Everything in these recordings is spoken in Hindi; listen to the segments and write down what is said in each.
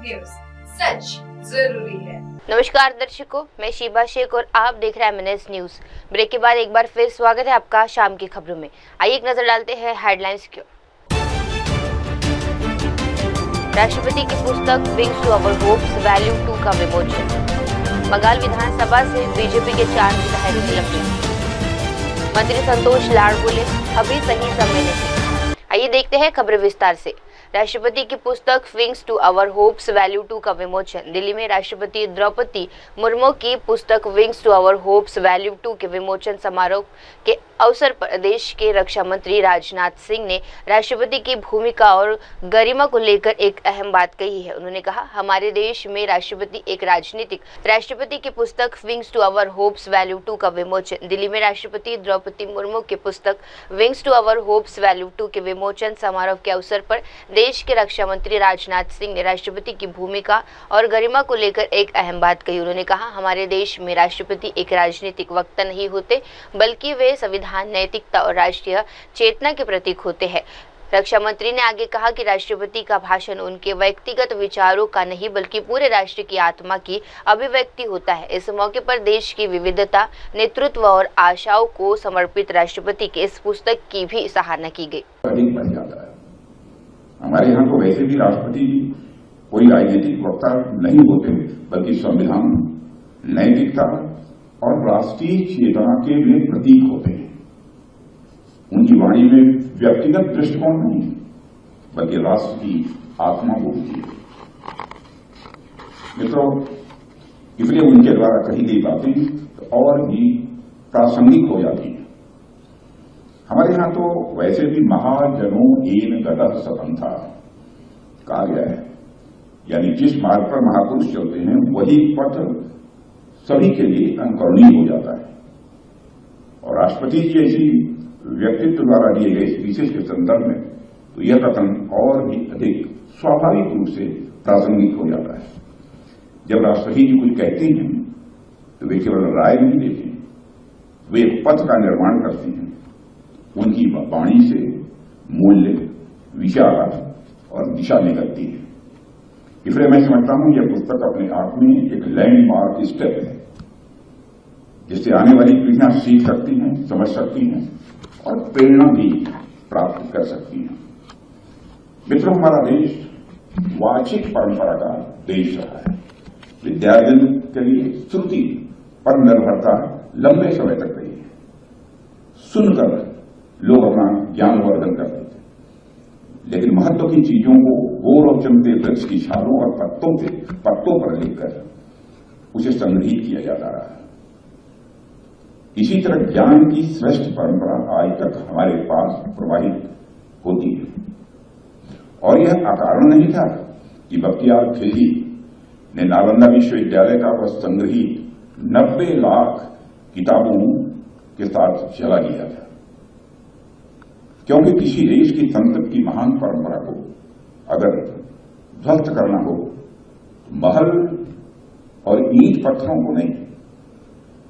न्यूज, सच जरूरी है। नमस्कार दर्शकों, मैं शीबा शेख और आप देख रहे हैं MNS न्यूज। ब्रेक के बाद एक बार फिर स्वागत है आपका शाम की खबरों में। आइए एक नजर डालते हैं हेडलाइंस की ओर। राष्ट्रपति की पुस्तक wings to our hopes value 2 का विमोचन। बंगाल विधानसभा से बीजेपी के 4 विधायक निलंबित। मंत्री संतोष लाड़ बोले, अभी सही समय नहीं। आइए देखते हैं खबर विस्तार से। राष्ट्रपति की पुस्तक wings to our hopes value 2 का विमोचन। दिल्ली में राष्ट्रपति द्रौपदी मुर्मू की पुस्तक wings to our hopes value 2 के विमोचन समारोह के अवसर पर देश के रक्षा मंत्री राजनाथ सिंह ने राष्ट्रपति की भूमिका और गरिमा को लेकर एक अहम बात कही है। उन्होंने कहा, हमारे देश में राष्ट्रपति एक राष्ट्रपति की पुस्तक wings to our hopes value 2 का विमोचन। दिल्ली में राष्ट्रपति द्रौपदी मुर्मू की पुस्तक wings to our hopes value 2 के विमोचन समारोह के अवसर पर देश के रक्षा मंत्री राजनाथ सिंह ने राष्ट्रपति की भूमिका और गरिमा को लेकर एक अहम बात कही। उन्होंने कहा, हमारे देश में राष्ट्रपति एक राजनीतिक वक्ता नहीं होते, बल्कि वे संविधान, नैतिकता और राष्ट्रीय चेतना के प्रतीक होते हैं। रक्षा मंत्री ने आगे कहा कि राष्ट्रपति का भाषण उनके व्यक्तिगत विचारों का नहीं, बल्कि पूरे राष्ट्र की आत्मा की अभिव्यक्ति होता है। इस मौके पर देश की विविधता, नेतृत्व और आशाओं को समर्पित राष्ट्रपति की इस पुस्तक की भी सराहना की गई। हमारे यहाँ तो वैसे भी राष्ट्रपति कोई राजनीतिक वक्ता नहीं होते, बल्कि संविधान, नैतिकता और राष्ट्रीय चेतना के वे प्रतीक होते हैं। उनकी वाणी में व्यक्तिगत दृष्टिकोण नहीं, बल्कि राष्ट्र की आत्मा बोलती है। मित्रों, इसलिए उनके द्वारा कही गई बातें तो और भी प्रासंगिक हो जाती हैं। हमारे यहाँ तो वैसे भी महाजनों एन गतः सतंथा कहा गया है, यानी जिस मार्ग पर महापुरुष चलते हैं वही पथ सभी के लिए अनुकरणीय हो जाता है। और राष्ट्रपति जैसी व्यक्तित्व द्वारा दिए गए स्पीचेस के संदर्भ में तो यह कथन और भी अधिक स्वाभाविक रूप से प्रासंगिक हो जाता है। जब राष्ट्रपति जी कुछ कहते हैं तो वे केवल राय नहीं देते, वे एक पथ का निर्माण करते हैं। उनकी वाणी से मूल्य, विचार और दिशा निकलती है। इसलिए मैं समझता हूं यह पुस्तक अपने आप में एक लैंडमार्क स्टेप है, जिससे आने वाली पीढ़ियां सीख सकती हैं, समझ सकती हैं और प्रेरणा भी प्राप्त कर सकती हैं। मित्रों, हमारा देश वाचिक परंपरा का देश रहा है। विद्यार्जन के लिए श्रुति पर निर्भरता लंबे समय तक रही है। सुनकर लोग अपना ज्ञानवर्धन करते थे, लेकिन महत्व की चीजों को गोर और चमते वृक्ष की छालों और पत्तों पर लिखकर उसे संग्रहित किया जाता रहा। इसी तरह ज्ञान की श्रेष्ठ परंपरा आज तक हमारे पास प्रवाहित होती है। और यह अकारण नहीं था कि बख्तियार खिलजी ने नालंदा विश्वविद्यालय का वह संग्रहित 90 लाख किताबों के साथ चला दिया था, क्योंकि किसी देश की संसद की महान परंपरा को अगर ध्वस्त करना हो तो महल और ईंट पत्थरों को नहीं,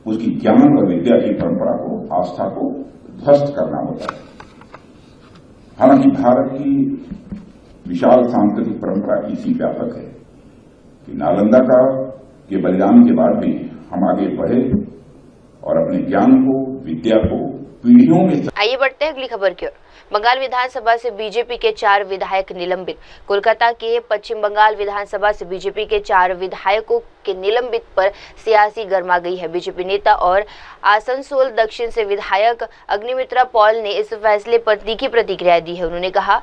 उसकी ज्ञान और विद्या की परंपरा को, आस्था को ध्वस्त करना होता है। हालांकि भारत की विशाल सांस्कृतिक परंपरा इसी व्यापक है कि नालंदा के बलिदान के बाद भी हम आगे बढ़े और अपने ज्ञान को, विद्या को पीढ़ियों में। आइए बढ़ते हैं अगली खबर की ओर। बंगाल विधानसभा से बीजेपी के 4 विधायक निलंबित। कोलकाता के पश्चिम बंगाल विधानसभा से बीजेपी के 4 विधायकों के निलंबित पर सियासी गर्मा गई है। बीजेपी नेता और आसनसोल दक्षिण से विधायक अग्निमित्रा पॉल ने इस फैसले पर तीखी प्रतिक्रिया दी है। उन्होंने कहा,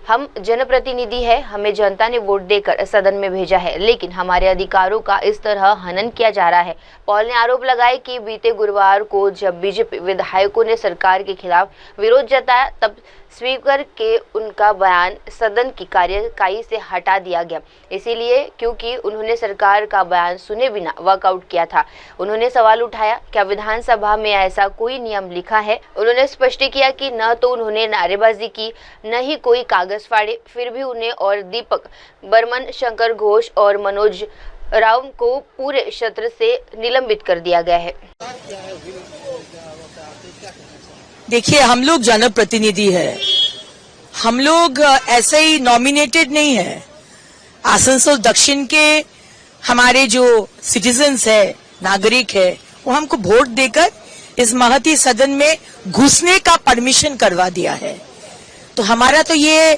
हम जनप्रतिनिधि हैं, हमें जनता ने वोट देकर सदन में भेजा है, लेकिन हमारे अधिकारों का इस तरह हनन किया जा रहा है। पॉल ने आरोप लगाया कि बीते गुरुवार को जब बीजेपी विधायकों ने सरकार के खिलाफ विरोध जताया, तब स्पीकर के उनका बयान सदन की कार्यवाही से हटा दिया गया, इसीलिए क्योंकि उन्होंने सरकार का बयान सुने बिना वॉकआउट किया था। उन्होंने सवाल उठाया, क्या विधानसभा में ऐसा कोई नियम लिखा है? उन्होंने स्पष्ट किया कि न तो उन्होंने नारेबाजी की, न ही कोई कागज फाड़े। फिर भी उन्हें और दीपक बर्मन, शंकर घोष और मनोज राव को पूरे क्षेत्र से निलंबित कर दिया गया है। देखिए, हम लोग जनप्रतिनिधि है, हम लोग ऐसे ही नॉमिनेटेड नहीं है। आसनसोल दक्षिण के हमारे जो सिटीजन्स है, नागरिक है, वो हमको वोट देकर इस महती सदन में घुसने का परमिशन करवा दिया है। तो हमारा तो ये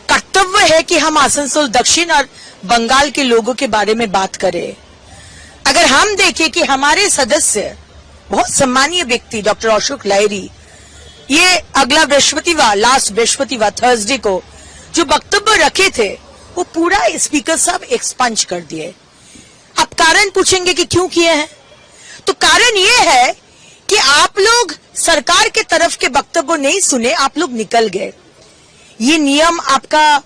कर्तव्य है कि हम आसनसोल दक्षिण और बंगाल के लोगों के बारे में बात करें। अगर हम देखें कि हमारे सदस्य, बहुत सम्मानीय व्यक्ति डॉक्टर अशोक लाहिरी, ये अगला बृहस्पतिवार, लास्ट बृहस्पतिवार थर्सडे को जो वक्तव्य रखे थे, वो पूरा स्पीकर साहब एक्सपंज कर दिए। आप कारण पूछेंगे कि क्यों किए हैं, तो कारण ये है कि आप लोग सरकार के तरफ के वक्तव्य नहीं सुने, आप लोग निकल गए। ये नियम आपका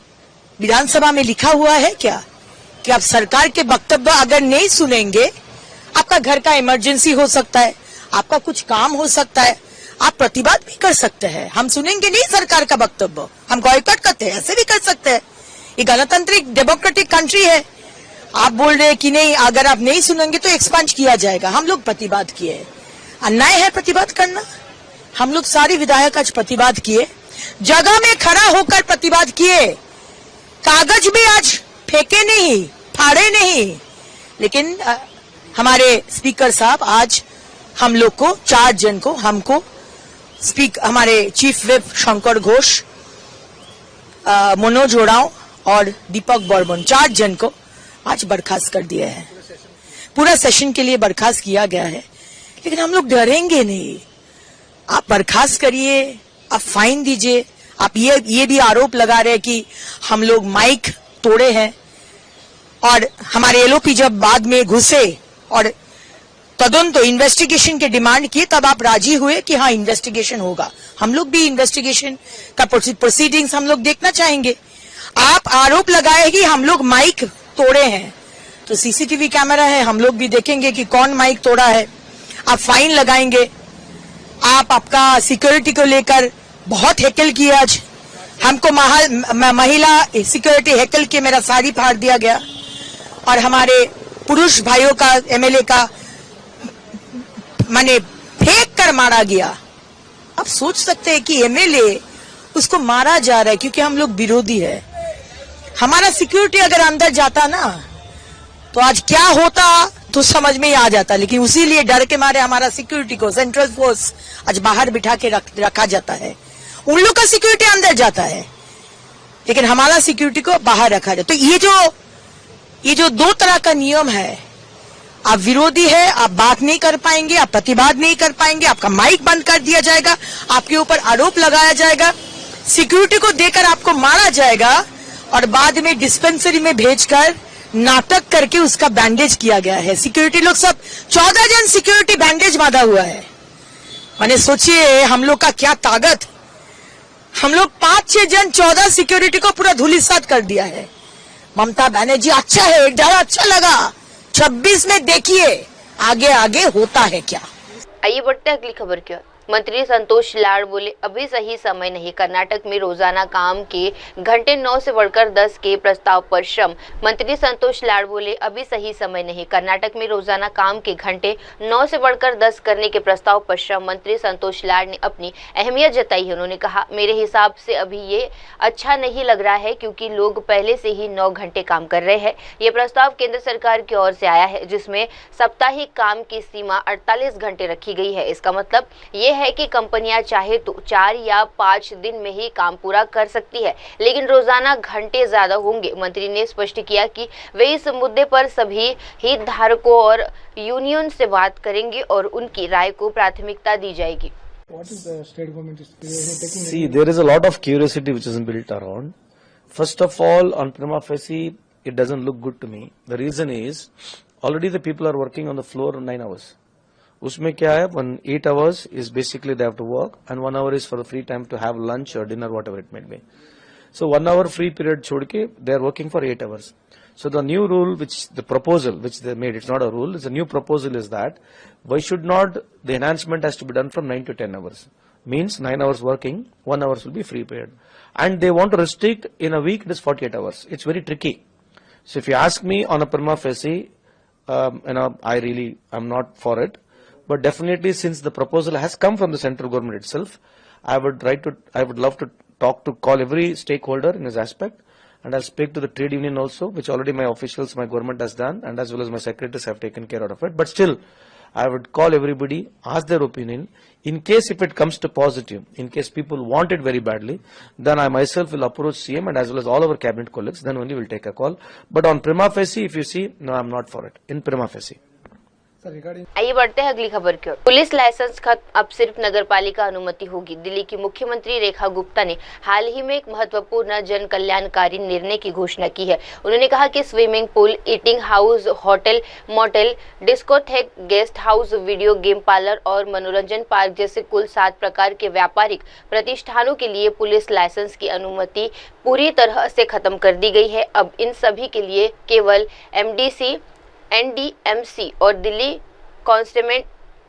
विधानसभा में लिखा हुआ है क्या कि आप सरकार के वक्तव्य अगर नहीं सुनेंगे, आपका घर का इमरजेंसी हो सकता है, आपका कुछ काम हो सकता है, आप प्रतिवाद भी कर सकते हैं। हम सुनेंगे नहीं सरकार का वक्तव्य, हम बॉयकॉट करते हैं, ऐसे भी कर सकते हैं। ये गणतांत्रिक डेमोक्रेटिक कंट्री है। आप बोल रहे हैं कि नहीं, अगर आप नहीं सुनेंगे तो एक्सपंज किया जाएगा। हम लोग प्रतिवाद किए, अन्याय है प्रतिवाद करना। हम लोग सारे विधायक आज प्रतिवाद किए, जगह में खड़ा होकर प्रतिवाद किए, कागज भी आज फेंके नहीं, फाड़े नहीं। लेकिन हमारे स्पीकर साहब आज हम लोग को 4 जन को, हमको हमारे चीफ व्हिप शंकर घोष, मनोज ओरांव और दीपक बर्मन, 4 जन को आज बर्खास्त कर दिया है। पूरा सेशन के लिए बर्खास्त किया गया है, लेकिन हम लोग डरेंगे नहीं। आप बर्खास्त करिए, आप फाइन दीजिए। आप ये भी आरोप लगा रहे हैं कि हम लोग माइक तोड़े हैं, और हमारे एलओपी जब बाद में घुसे और तदन तो इन्वेस्टिगेशन के डिमांड किए, तब आप राजी हुए कि हाँ इन्वेस्टिगेशन होगा। हम लोग भी इन्वेस्टिगेशन का प्रोसीडिंग्स हम लोग देखना चाहेंगे। आप आरोप लगाए कि हम लोग माइक तोड़े हैं, तो सीसीटीवी कैमरा है, हम लोग भी देखेंगे कि कौन माइक तोड़ा है। आप फाइन लगाएंगे। आप आपका सिक्योरिटी को लेकर बहुत हेकल किया आज। हमको महिला सिक्योरिटी हेकल के मेरा साड़ी फाड़ दिया गया, और हमारे पुरुष भाइयों का एमएलए का माने फेंक कर मारा गया। आप सोच सकते हैं कि एमएलए उसको मारा जा रहा है क्योंकि हम लोग विरोधी है। हमारा सिक्योरिटी अगर अंदर जाता ना, तो आज क्या होता तो समझ में ही आ जाता। लेकिन उसी लिए डर के मारे हमारा सिक्योरिटी को सेंट्रल फोर्स आज बाहर बिठा के रखा जाता है। उन लोग का सिक्योरिटी अंदर जाता है, लेकिन हमारा सिक्योरिटी को बाहर रखा जाता। तो ये जो 2 तरह का नियम है, आप विरोधी है, आप बात नहीं कर पाएंगे, आप प्रतिवाद नहीं कर पाएंगे, आपका माइक बंद कर दिया जाएगा, आपके ऊपर आरोप लगाया जाएगा, सिक्योरिटी को देकर आपको मारा जाएगा, और बाद में डिस्पेंसरी में भेजकर नाटक करके उसका बैंडेज किया गया है। सिक्योरिटी लोग सब 14 जन सिक्योरिटी बैंडेज बांधा हुआ है। मैंने सोचिए हम लोग का क्या ताकत। हम लोग 5-6 जन 14 सिक्योरिटी को पूरा धूलिसात कर दिया है। ममता बनर्जी अच्छा है, डर अच्छा लगा। 26 में देखिए आगे आगे होता है क्या। आइए बढ़ते हैं अगली खबर की ओर। मंत्री संतोष लाड़ बोले, अभी सही समय नहीं। कर्नाटक में रोजाना काम के घंटे 9 से बढ़कर 10 के प्रस्ताव पर श्रम। मंत्री संतोष लाड़ बोले, अभी सही समय नहीं। कर्नाटक में रोजाना काम के घंटे 9 से बढ़कर 10 करने के प्रस्ताव पर श्रम मंत्री संतोष लाड़ ने अपनी अहमियत जताई है। उन्होंने कहा, मेरे हिसाब से अभी ये अच्छा नहीं लग रहा है, क्योंकि लोग पहले से ही 9 घंटे काम कर रहे हैं। ये प्रस्ताव केंद्र सरकार की ओर से आया है, जिसमें साप्ताहिक काम की सीमा 48 घंटे रखी गई है। इसका मतलब ये है कि कंपनियां चाहे तो 4 या 5 दिन में ही काम पूरा कर सकती है, लेकिन रोजाना घंटे ज्यादा होंगे। मंत्री ने स्पष्ट किया कि वे इस मुद्दे पर सभी हितधारकों और यूनियन से बात करेंगे और उनकी राय को प्राथमिकता दी जाएगी। What is the state government is taking? See, there is a lot of curiosity which is built around. First of all, on prima facie, it doesn't look good to me. The reason is, already the people are working on the floor 9 hours. उसमें क्या है, 8 hours is basically they have to work, and 1 hour is for the free time to have lunch or dinner, whatever it may be. So 1 hour free period छोड़ के they are working for 8 hours. So the new rule, the proposal which they made, it's not a rule, it's a new proposal, is that why should not the enhancement has to be done from 9 to 10 hours. Means 9 hours working, 1 hour will be free period. And they want to restrict in a week, it is 48 hours. It's very tricky. So if you ask me on a prima facie, I'm not for it. But definitely, since the proposal has come from the central government itself, I would love to call every stakeholder in this aspect and I'll speak to the trade union also, which already my officials, my government has done, and as well as my secretaries have taken care of it. But still, I would call everybody, ask their opinion. In case if it comes to positive, in case people want it very badly, then I myself will approach CM and as well as all our cabinet colleagues, then only we'll take a call. But on prima facie, if you see, no, I'm not for it. In prima facie. आइए बढ़ते हैं अगली खबर की ओर। पुलिस लाइसेंस खत्म, अब सिर्फ नगर पालिका अनुमति होगी। दिल्ली की मुख्यमंत्री रेखा गुप्ता ने हाल ही में एक महत्वपूर्ण जन कल्याणकारी निर्णय की घोषणा की है। उन्होंने कहा कि swimming pool, eating house, hotel, motel, discotheque, guest house, video game parlour और मनोरंजन पार्क जैसे कुल 7 प्रकार के व्यापारिक प्रतिष्ठानों के लिए पुलिस लाइसेंस की अनुमति पूरी तरह से खत्म कर दी गई है। अब इन सभी के लिए केवल MDC, NDMC और दिल्ली कांस्टेमेंट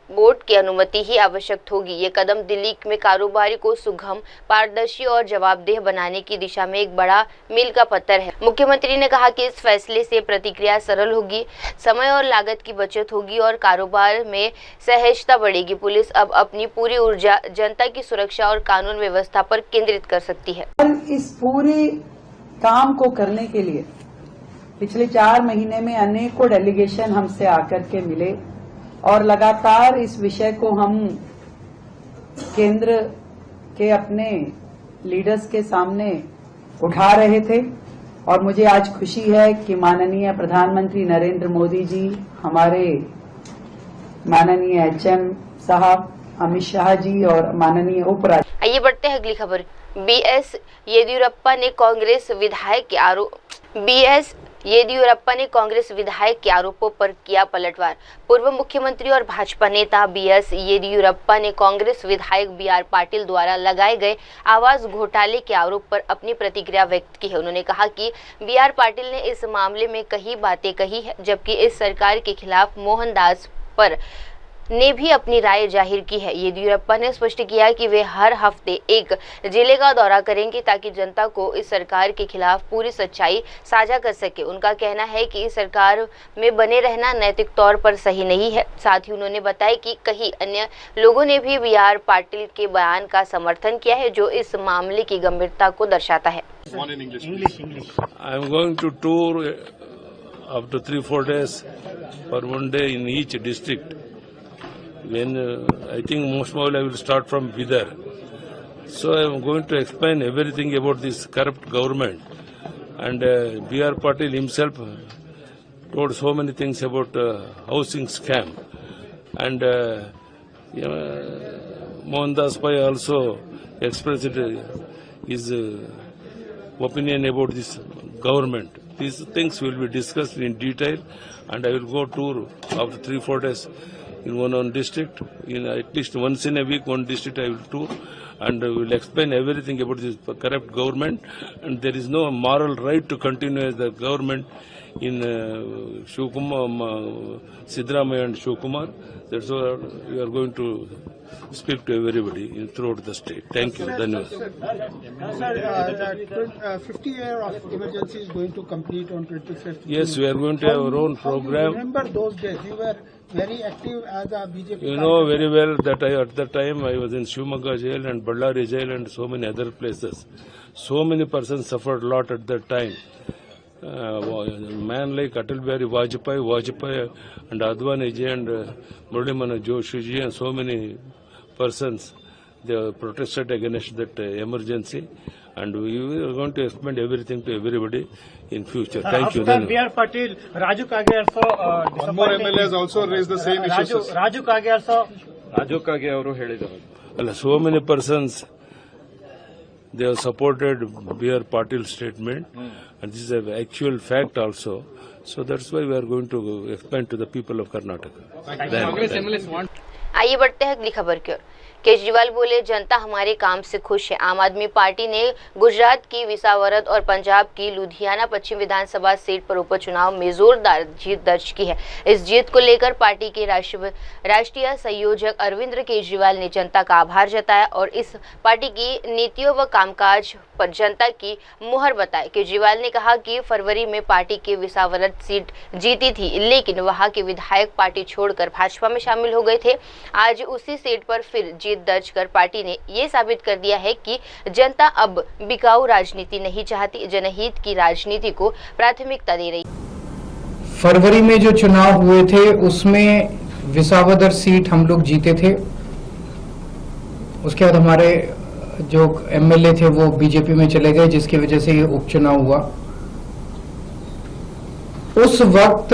बोर्ड की अनुमति ही आवश्यक होगी। ये कदम दिल्ली में कारोबारी को सुगम, पारदर्शी और जवाबदेह बनाने की दिशा में एक बड़ा मील का पत्थर है। मुख्यमंत्री ने कहा कि इस फैसले से प्रतिक्रिया सरल होगी, समय और लागत की बचत होगी और कारोबार में सहजता बढ़ेगी। पुलिस अब अपनी पूरी ऊर्जा जनता की सुरक्षा और कानून व्यवस्था पर केंद्रित कर सकती है। इस पूरे काम को करने के लिए पिछले 4 महीने में अनेकों डेलीगेशन हमसे आकर के मिले और लगातार इस विषय को हम केंद्र के अपने लीडर्स के सामने उठा रहे थे। और मुझे आज खुशी है कि माननीय प्रधानमंत्री नरेंद्र मोदी जी, हमारे माननीय HM साहब अमित शाह जी और माननीय उपराष्ट्रपति। आइए बढ़ते हैं अगली खबर। BS येदियुरप्पा ने कांग्रेस विधायक के आरोपों पर किया पलटवार। पूर्व मुख्यमंत्री और भाजपा नेता BS येदियुरप्पा ने कांग्रेस विधायक BR पाटिल द्वारा लगाए गए आवास घोटाले के आरोप पर अपनी प्रतिक्रिया व्यक्त की है। उन्होंने कहा कि BR पाटिल ने इस मामले में कई बातें कही है, जबकि इस सरकार के खिलाफ मोहनदास पर ने भी अपनी राय जाहिर की है। येदियुरप्पा ने स्पष्ट किया कि वे हर हफ्ते एक जिले का दौरा करेंगे ताकि जनता को इस सरकार के खिलाफ पूरी सच्चाई साझा कर सके। उनका कहना है कि इस सरकार में बने रहना नैतिक तौर पर सही नहीं है। साथ ही उन्होंने बताया कि कई अन्य लोगों ने भी BR पाटिल के बयान का समर्थन किया है, जो इस मामले की गंभीरता को दर्शाता है। I am going to tour up to 3-4 days for one day in each district. When I think most probably I will start from Bidar. So I am going to explain everything about this corrupt government. And BR Patil himself told so many things about housing scam. And Mohandas Pai also expressed his opinion about this government. These things will be discussed in detail, and I will go tour after 3-4 days in one district. In at least once in a week, one district I will tour, and will explain everything about this corrupt government. And there is no moral right to continue as the government in Siddaramaiah and Shivkumar. That's why we are going to speak to everybody throughout the state. Thank you. Dhanyavad. Sir, 50 year of emergency is going to complete on 25th. Yes, we are going to have our own program. Remember those days? You were very active as a BJP. You know very well that at the time I was in Shivamogga jail and Ballari jail and so many other places. So many persons suffered a lot at that time. Man like Atal Bihari Vajpayee and Advani ji and Murali Manohar Joshi ji and so many persons, they protested against that emergency, and we are going to explain everything to everybody in future. Thank you. After BR Patil, Raju Kage also one more MLA has also raised the same issues. Raju Kage also. Raju Kage ಅವರು ಹೇಳಿದರು. So many persons, they have supported BR Patil statement, and this is an actual fact also. So that's why we are going to explain to the people of Karnataka. आइए बढ़ते हैं अगली खबर की ओर। केजरीवाल बोले, जनता हमारे काम से खुश है। आम आदमी पार्टी ने गुजरात की विसावदर और पंजाब की लुधियाना पश्चिम विधानसभा सीट पर उपचुनाव में जोरदार जीत दर्ज की है। इस जीत को लेकर पार्टी के राष्ट्रीय संयोजक अरविंद केजरीवाल ने जनता का आभार जताया और इस पार्टी की नीतियों व कामकाज पर जनता की मुहर बताई। केजरीवाल ने कहा कि फरवरी में पार्टी के विसावदर सीट जीती थी, लेकिन वहां के विधायक पार्टी छोड़कर भाजपा में शामिल हो गए थे। आज उसी सीट पर फिर जीत जीत दर्ज कर पार्टी ने ये साबित कर दिया है कि जनता अब बिकाऊ राजनीति नहीं चाहती, जनहित की राजनीति को प्राथमिकता दे रही। फरवरी में जो चुनाव हुए थे उसमें विसावदर सीट हम लोग जीते थे। उसके बाद हमारे जो एमएलए थे वो बीजेपी में चले गए, जिसकी वजह से ये उपचुनाव हुआ। उस वक्त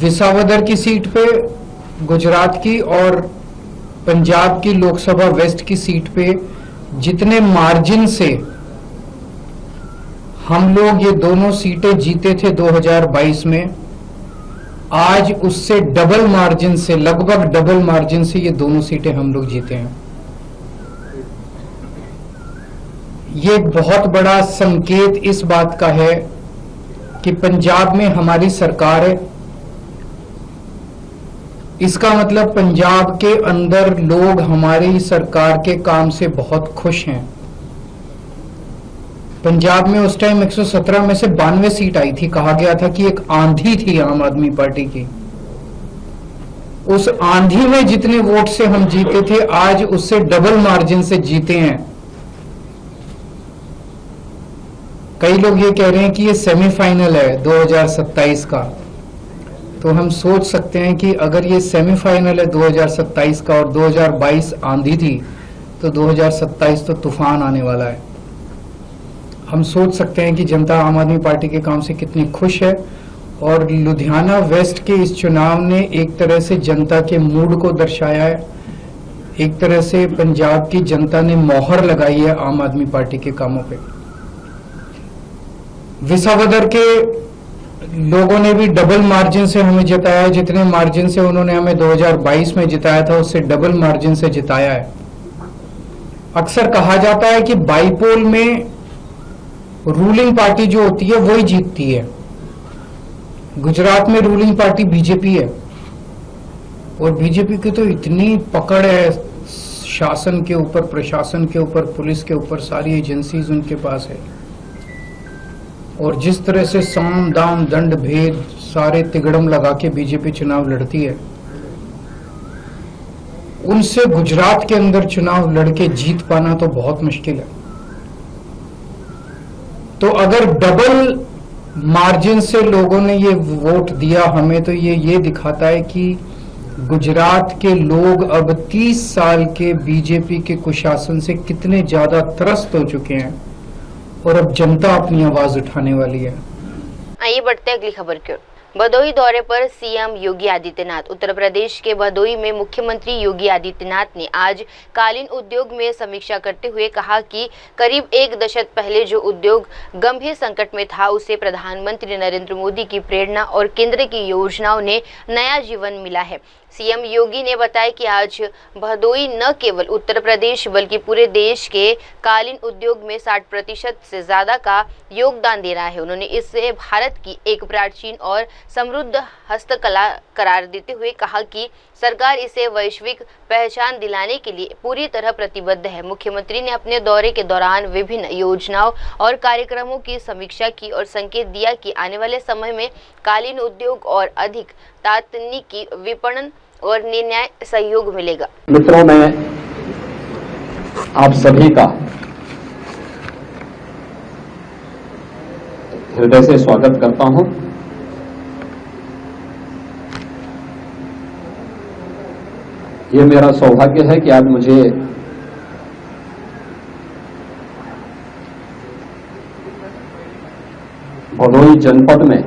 विसावदर की सीट पे, गुजरात की और पंजाब की लोकसभा वेस्ट की सीट पे जितने मार्जिन से हम लोग ये दोनों सीटें जीते थे 2022 में, आज उससे डबल मार्जिन से, लगभग डबल मार्जिन से ये दोनों सीटें हम लोग जीते हैं। ये बहुत बड़ा संकेत इस बात का है कि पंजाब में हमारी सरकार है। इसका मतलब पंजाब के अंदर लोग हमारी सरकार के काम से बहुत खुश हैं। पंजाब में उस टाइम 117 में से 92 सीट आई थी। कहा गया था कि एक आंधी थी आम आदमी पार्टी की। उस आंधी में जितने वोट से हम जीते थे, आज उससे डबल मार्जिन से जीते हैं। कई लोग ये कह रहे हैं कि ये सेमीफाइनल है 2027 का, तो हम सोच सकते हैं कि अगर ये सेमीफाइनल है 2027 का और 2022 आंधी थी, तो 2027 तो तूफान आने वाला है। हम सोच सकते हैं कि जनता आम आदमी पार्टी के काम से कितनी खुश है। और लुधियाना वेस्ट के इस चुनाव ने एक तरह से जनता के मूड को दर्शाया है। एक तरह से पंजाब की जनता ने मोहर लगाई है आम आदमी पार्टी के कामों पे। विसावदर के लोगों ने भी डबल मार्जिन से हमें जिताया है। जितने मार्जिन से उन्होंने हमें 2022 में जिताया था, उससे डबल मार्जिन से जिताया है। अक्सर कहा जाता है कि बाईपोल में रूलिंग पार्टी जो होती है वही जीतती है। गुजरात में रूलिंग पार्टी बीजेपी है और बीजेपी की तो इतनी पकड़ है शासन के ऊपर, प्रशासन के ऊपर, पुलिस के ऊपर, सारी एजेंसीज उनके पास है। और जिस तरह से साम दाम दंड भेद सारे तिगड़म लगा के बीजेपी चुनाव लड़ती है, उनसे गुजरात के अंदर चुनाव लड़के जीत पाना तो बहुत मुश्किल है। तो अगर डबल मार्जिन से लोगों ने ये वोट दिया हमें, तो ये दिखाता है कि गुजरात के लोग अब 30 साल के बीजेपी के कुशासन से कितने ज्यादा त्रस्त हो चुके हैं और अब जनता अपनी आवाज उठाने वाली है। आइए बढ़ते हैं अगली खबर की ओर। भदोही दौरे पर सीएम योगी आदित्यनाथ। उत्तर प्रदेश के भदोही में मुख्यमंत्री योगी आदित्यनाथ ने आज कालीन उद्योग में समीक्षा करते हुए कहा कि करीब एक दशक पहले जो उद्योग गंभीर संकट में था, उसे प्रधानमंत्री नरेंद्र मोदी की प्रेरणा और केंद्र की योजनाओं ने नया जीवन मिला है। सीएम योगी ने बताया कि आज भदोही न केवल उत्तर प्रदेश बल्कि पूरे देश के कालीन उद्योग में 60% से ज्यादा का योगदान दे रहा है। उन्होंने इसे भारत की एक प्राचीन और समृद्ध हस्तकला करार देते हुए कहा कि सरकार इसे वैश्विक पहचान दिलाने के लिए पूरी तरह प्रतिबद्ध है। मुख्यमंत्री ने अपने दौरे के दौरान विभिन्न योजनाओं और कार्यक्रमों की समीक्षा की और संकेत दिया कि आने वाले समय में कालीन उद्योग और अधिक तकनीकी विपणन और निर्णय सहयोग मिलेगा। मित्रों, मैं आप सभी का हृदय से स्वागत करता हूं। ये मेरा सौभाग्य है कि आज मुझे भदोही जनपद में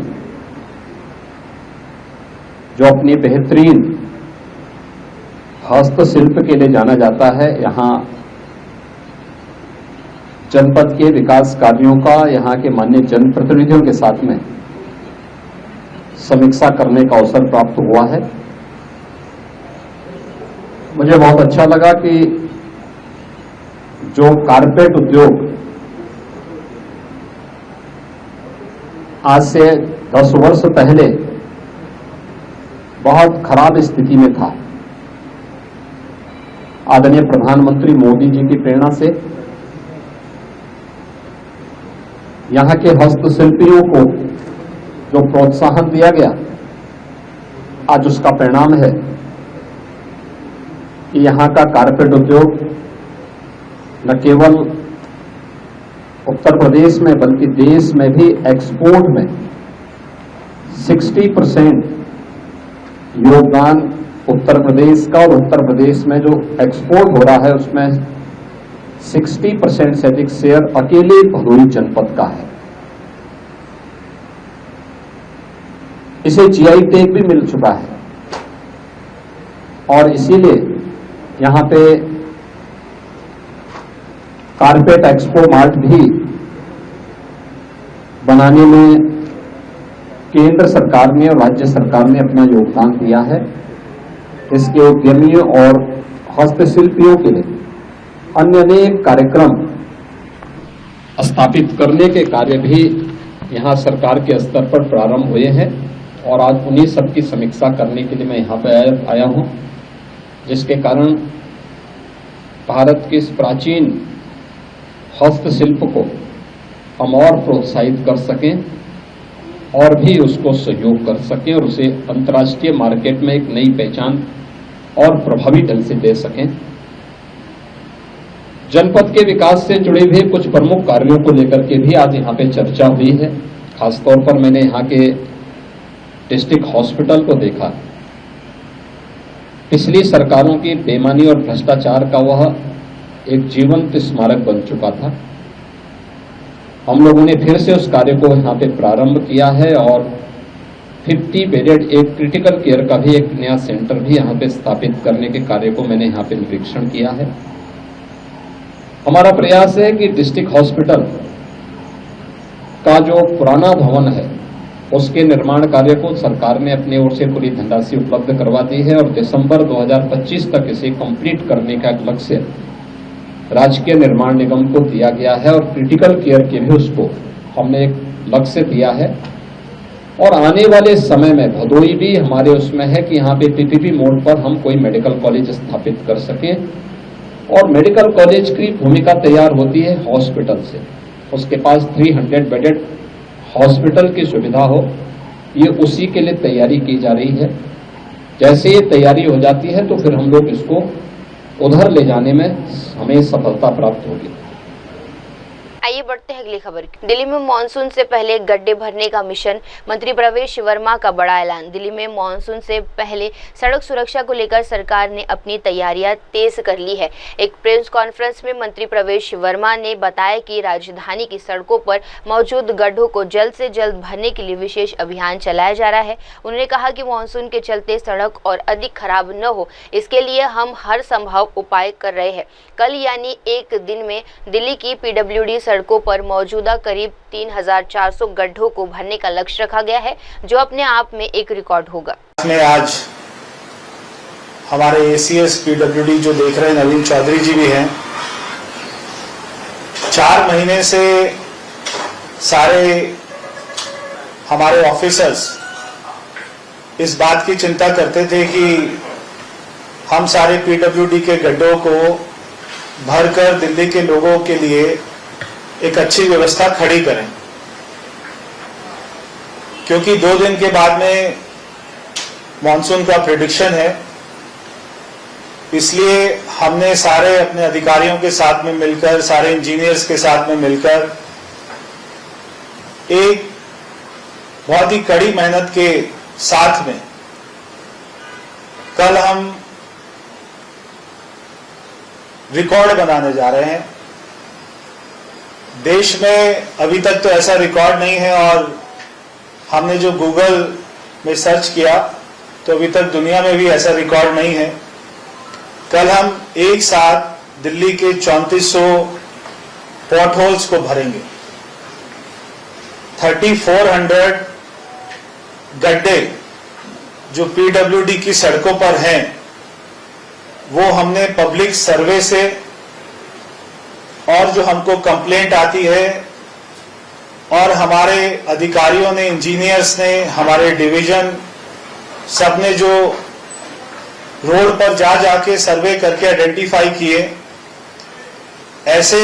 जो अपनी बेहतरीन हस्तशिल्प के लिए जाना जाता है, यहाँ जनपद के विकास कार्यों का यहाँ के माननीय जनप्रतिनिधियों के साथ में समीक्षा करने का अवसर प्राप्त हुआ है। मुझे बहुत अच्छा लगा कि जो कारपेट उद्योग आज से 10 वर्ष पहले बहुत खराब स्थिति में था, आदरणीय प्रधानमंत्री मोदी जी की प्रेरणा से यहां के हस्तशिल्पियों को जो प्रोत्साहन दिया गया, आज उसका परिणाम है कि यहाँ का कारपेट उद्योग न केवल उत्तर प्रदेश में बल्कि देश में भी एक्सपोर्ट में 60% योगदान उत्तर प्रदेश का, और उत्तर प्रदेश में जो एक्सपोर्ट हो रहा है उसमें 60% से अधिक शेयर अकेले भदोही जनपद का है। इसे जीआई टैग भी मिल चुका है और इसीलिए यहां पे कारपेट एक्सपो मार्ट भी बनाने में केंद्र सरकार ने और राज्य सरकार ने अपना योगदान दिया है। इसके उद्यमियों और हस्तशिल्पियों के लिए अन्य अनेक कार्यक्रम स्थापित करने के कार्य भी यहां सरकार के स्तर पर प्रारंभ हुए हैं और आज उन्हीं सबकी समीक्षा करने के लिए मैं यहां पर आया हूं, जिसके कारण भारत के इस प्राचीन हस्तशिल्प को हम और प्रोत्साहित कर सकें और भी उसको सहयोग कर सकें और उसे अंतर्राष्ट्रीय मार्केट में एक नई पहचान और प्रभावी ढंग से दे सकें। जनपद के विकास से जुड़े हुए कुछ प्रमुख कार्यों को लेकर के भी आज यहाँ पे चर्चा हुई है। खासतौर पर मैंने यहाँ के डिस्ट्रिक्ट हॉस्पिटल को देखा। पिछली सरकारों की बेईमानी और भ्रष्टाचार का वह एक जीवंत स्मारक बन चुका था। हम लोगों ने फिर से उस कार्य को यहाँ पे प्रारंभ किया है और 50 बेडेड एक क्रिटिकल केयर का भी एक नया सेंटर भी यहाँ पे स्थापित करने के कार्य को मैंने यहाँ पे निरीक्षण किया है। हमारा प्रयास है कि डिस्ट्रिक्ट हॉस्पिटल का जो पुराना भवन है उसके निर्माण कार्य को सरकार ने अपनी ओर से पूरी धनराशि उपलब्ध करवा दी है और दिसंबर 2025 तक इसे कंप्लीट करने का एक लक्ष्य राजकीय निर्माण निगम को दिया गया है और क्रिटिकल केयर के भी उसको हमने एक लक्ष्य दिया है। और आने वाले समय में भदोही भी हमारे उसमें है कि यहाँ पे पीपीपी मोड पर हम कोई मेडिकल कॉलेज स्थापित कर सकें और मेडिकल कॉलेज की भूमिका तैयार होती है हॉस्पिटल से। उसके पास 300 बेडेड हॉस्पिटल की सुविधा हो, ये उसी के लिए तैयारी की जा रही है। जैसे ये तैयारी हो जाती है तो फिर हम लोग इसको उधर ले जाने में हमें सफलता प्राप्त होगी। आइए बढ़ते हैं अगली खबर की। दिल्ली में मानसून से पहले गड्ढे भरने का मिशन, मंत्री प्रवेश वर्मा का बड़ा ऐलान। दिल्ली में मानसून से पहले सड़क सुरक्षा को लेकर सरकार ने अपनी तैयारियां तेज कर ली है। एक प्रेस कॉन्फ्रेंस में मंत्री प्रवेश वर्मा ने बताया कि राजधानी की सड़कों पर मौजूद गड्ढों को जल्द से जल्द भरने के लिए विशेष अभियान चलाया जा रहा है। उन्होंने कहा कि मानसून के चलते सड़क और अधिक खराब न हो, इसके लिए हम हर संभव उपाय कर रहे हैं। कल यानी एक दिन में दिल्ली की पीडब्ल्यूडी सड़कों पर मौजूदा करीब 3,400 गड्ढों को भरने का लक्ष्य रखा गया है, जो अपने आप में एक रिकॉर्ड होगा। आज हमारे एसीएस पीडब्ल्यूडी जो देख रहे हैं नवीन चौधरी जी भी हैं। 4 महीने से सारे हमारे ऑफिसर्स इस बात की चिंता करते थे कि हम सारे पीडब्ल्यूडी के गड्ढों को भरकर दिल्ली के लोगों के लिए एक अच्छी व्यवस्था खड़ी करें, क्योंकि 2 दिन के बाद में मॉनसून का प्रेडिक्शन है। इसलिए हमने सारे अपने अधिकारियों के साथ में मिलकर, सारे इंजीनियर्स के साथ में मिलकर एक बहुत ही कड़ी मेहनत के साथ में कल हम रिकॉर्ड बनाने जा रहे हैं। देश में अभी तक तो ऐसा रिकॉर्ड नहीं है और हमने जो गूगल में सर्च किया तो अभी तक दुनिया में भी ऐसा रिकॉर्ड नहीं है। कल हम एक साथ दिल्ली के 3400 पॉट होल्स को भरेंगे। 3400 गड्ढे जो पीडब्ल्यूडी की सड़कों पर हैं, वो हमने पब्लिक सर्वे से और जो हमको कंप्लेंट आती है और हमारे अधिकारियों ने, इंजीनियर्स ने, हमारे डिवीजन सबने जो रोड पर जाके सर्वे करके आइडेंटिफाई किए, ऐसे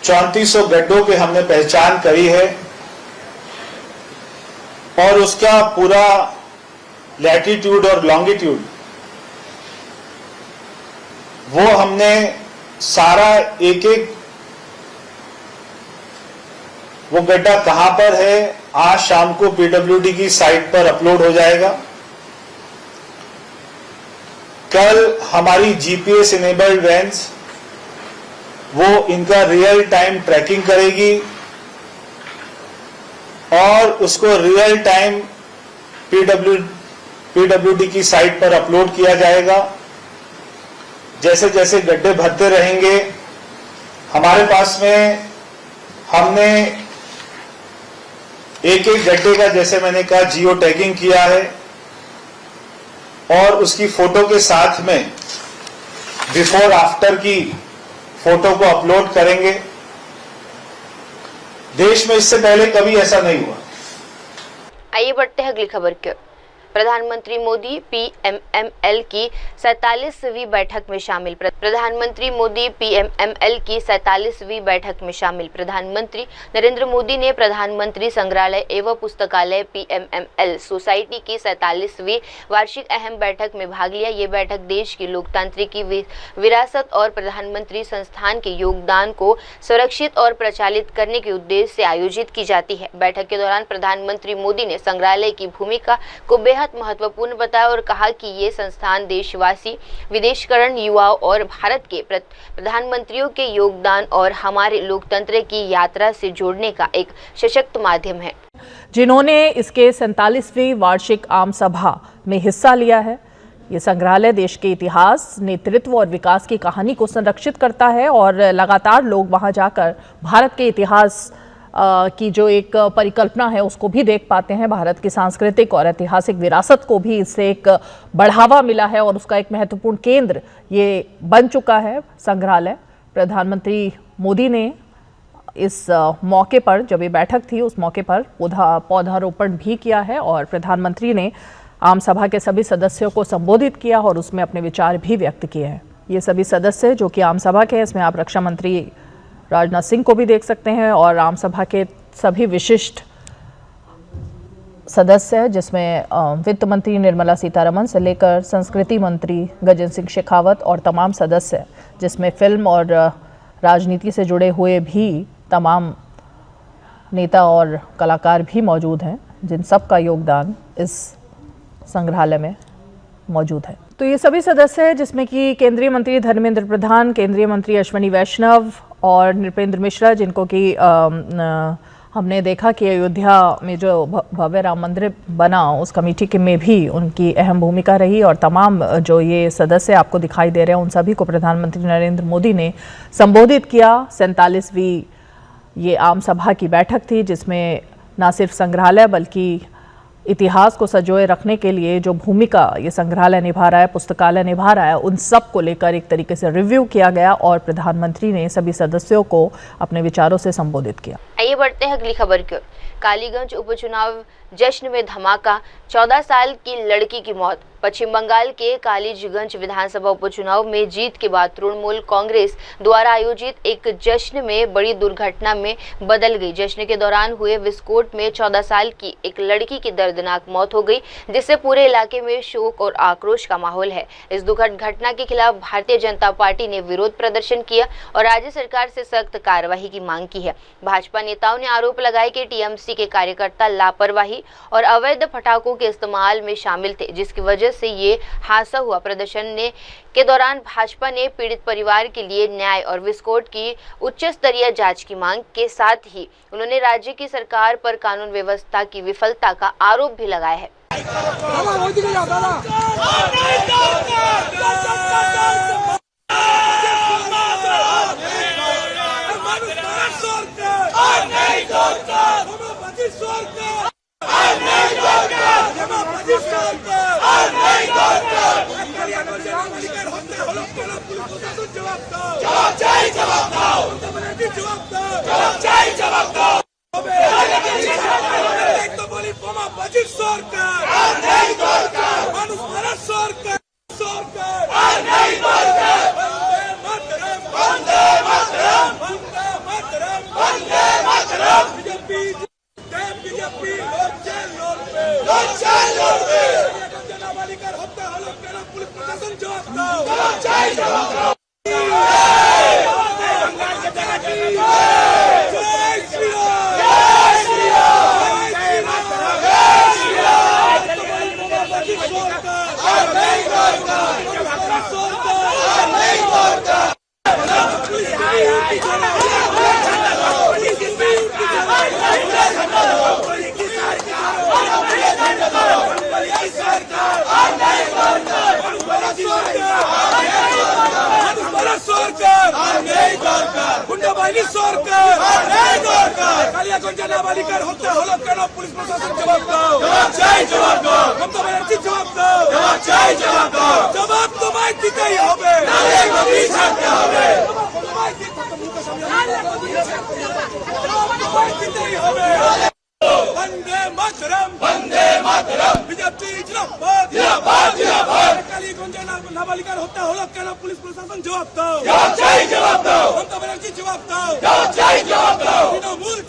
3400 गड्ढों के हमने पहचान करी है और उसका पूरा लैटिट्यूड और लॉन्गिट्यूड वो हमने सारा एक एक वो गड्ढा कहां पर है आज शाम को पीडब्ल्यूडी की साइट पर अपलोड हो जाएगा। कल हमारी जीपीएस इनेबल्ड वैन्स वो इनका रियल टाइम ट्रैकिंग करेगी और उसको रियल टाइम पीडब्ल्यूडी की साइट पर अपलोड किया जाएगा। जैसे जैसे गड्ढे भरते रहेंगे हमारे पास में हमने एक एक गड्ढे का जैसे मैंने कहा जियो टैगिंग किया है और उसकी फोटो के साथ में बिफोर आफ्टर की फोटो को अपलोड करेंगे। देश में इससे पहले कभी ऐसा नहीं हुआ। आइए बढ़ते हैं अगली खबर की ओर। प्रधानमंत्री मोदी पीएमएमएल की 47वीं बैठक में शामिल। प्रधानमंत्री मोदी पीएमएमएल की 47वीं बैठक में शामिल। प्रधानमंत्री नरेंद्र मोदी ने प्रधानमंत्री संग्रहालय एवं पुस्तकालय पीएमएमएल सोसाइटी की 47वीं वार्षिक अहम बैठक में भाग लिया। ये बैठक देश की लोकतांत्रिक की विरासत और प्रधानमंत्री संस्थान के योगदान को सुरक्षित और प्रचालित करने के उद्देश्य से आयोजित की जाती है। बैठक के दौरान प्रधानमंत्री मोदी ने संग्रहालय की भूमिका को बेहद महत्वपूर्ण बताया और कहा कि ये संस्थान देशवासी, विदेशीकरण, युवाओं और भारत के प्रधानमंत्रियों के योगदान और हमारे लोकतंत्र की यात्रा से जोड़ने का एक सशक्त माध्यम है। जिन्होंने इसके 47वीं वार्षिक आम सभा में हिस्सा लिया है। ये संग्रहालय देश के इतिहास, नेतृत्व और विकास की कहानी को संरक्षित करता है और लगातार लोग वहां जाकर भारत के इतिहास की जो एक परिकल्पना है उसको भी देख पाते हैं। भारत की सांस्कृतिक और ऐतिहासिक विरासत को भी इससे एक बढ़ावा मिला है और उसका एक महत्वपूर्ण केंद्र ये बन चुका है संग्रहालय। प्रधानमंत्री मोदी ने इस मौके पर, जब ये बैठक थी उस मौके पर पौधारोपण भी किया है और प्रधानमंत्री ने आम सभा के सभी सदस्यों को संबोधित किया और उसमें अपने विचार भी व्यक्त किए हैं। ये सभी सदस्य जो कि आम सभा के हैं, इसमें आप रक्षा मंत्री राजनाथ सिंह को भी देख सकते हैं और आम सभा के सभी विशिष्ट सदस्य हैं, जिसमें वित्त मंत्री निर्मला सीतारमण से लेकर संस्कृति मंत्री गजेंद्र सिंह शेखावत और तमाम सदस्य, जिसमें फिल्म और राजनीति से जुड़े हुए भी तमाम नेता और कलाकार भी मौजूद हैं, जिन सब का योगदान इस संग्रहालय में मौजूद है। तो ये सभी सदस्य हैं जिसमें कि केंद्रीय मंत्री धर्मेंद्र प्रधान, केंद्रीय मंत्री अश्विनी वैष्णव और नृपेंद्र मिश्रा, जिनको कि हमने देखा कि अयोध्या में जो भव्य राम मंदिर बना उस कमेटी में भी उनकी अहम भूमिका रही और तमाम जो ये सदस्य आपको दिखाई दे रहे हैं उन सभी को प्रधानमंत्री नरेंद्र मोदी ने संबोधित किया। 47वीं ये आम सभा की बैठक थी जिसमें न सिर्फ संग्रहालय बल्कि इतिहास को संजोए रखने के लिए जो भूमिका ये संग्रहालय निभा रहा है, पुस्तकालय निभा रहा है, उन सब को लेकर एक तरीके से रिव्यू किया गया और प्रधानमंत्री ने सभी सदस्यों को अपने विचारों से संबोधित किया। आइए बढ़ते हैं अगली खबर की ओर। कालीगंज उपचुनाव जश्न में धमाका, 14 साल की लड़की की मौत। पश्चिम बंगाल के कालीगंज विधानसभा उपचुनाव में जीत के बाद तृणमूल कांग्रेस द्वारा आयोजित एक जश्न में बड़ी दुर्घटना में बदल गई। जश्न के दौरान हुए विस्फोट में 14 साल की एक लड़की की दर्दनाक मौत हो गई, जिससे पूरे इलाके में शोक और आक्रोश का माहौल है। इस दुखद घटना के खिलाफ भारतीय जनता पार्टी ने विरोध प्रदर्शन किया और राज्य सरकार से सख्त कार्रवाई की मांग की है। भाजपा नेताओं ने आरोप लगाया कि टीएमसी के कार्यकर्ता लापरवाही और अवैध पटाखों के इस्तेमाल में शामिल थे, जिसकी वजह से ये हादसा हुआ। प्रदर्शन के दौरान भाजपा ने पीड़ित परिवार के लिए न्याय और विस्फोट की उच्च स्तरीय जांच की मांग के साथ ही उन्होंने राज्य की सरकार पर कानून व्यवस्था की विफलता का आरोप भी लगाया है। जवाब বাহিনী সরকার কালিয়াগঞ্জে নাবালিকার হত্যা হলো কেন? পুলিশ প্রশাসন জবাব দাও, মমতা ব্যানার্জি জবাব দাও, জবাব তোমায় দিতেই হবে, দিতেই হবে। বন্দে মাতরম, বন্দে মাতরম, বিজেপি জিন্দাবাদ, জিন্দাবাদ, জিন্দাবাদ। কালীগঞ্জে নাবালিকার হত্যা হলো কেন? পুলিশ প্রশাসন জবাব দাও, জবাব দাও, মমতা ব্যানার্জি জবাব দাও, জবাব দাও। তৃণমূল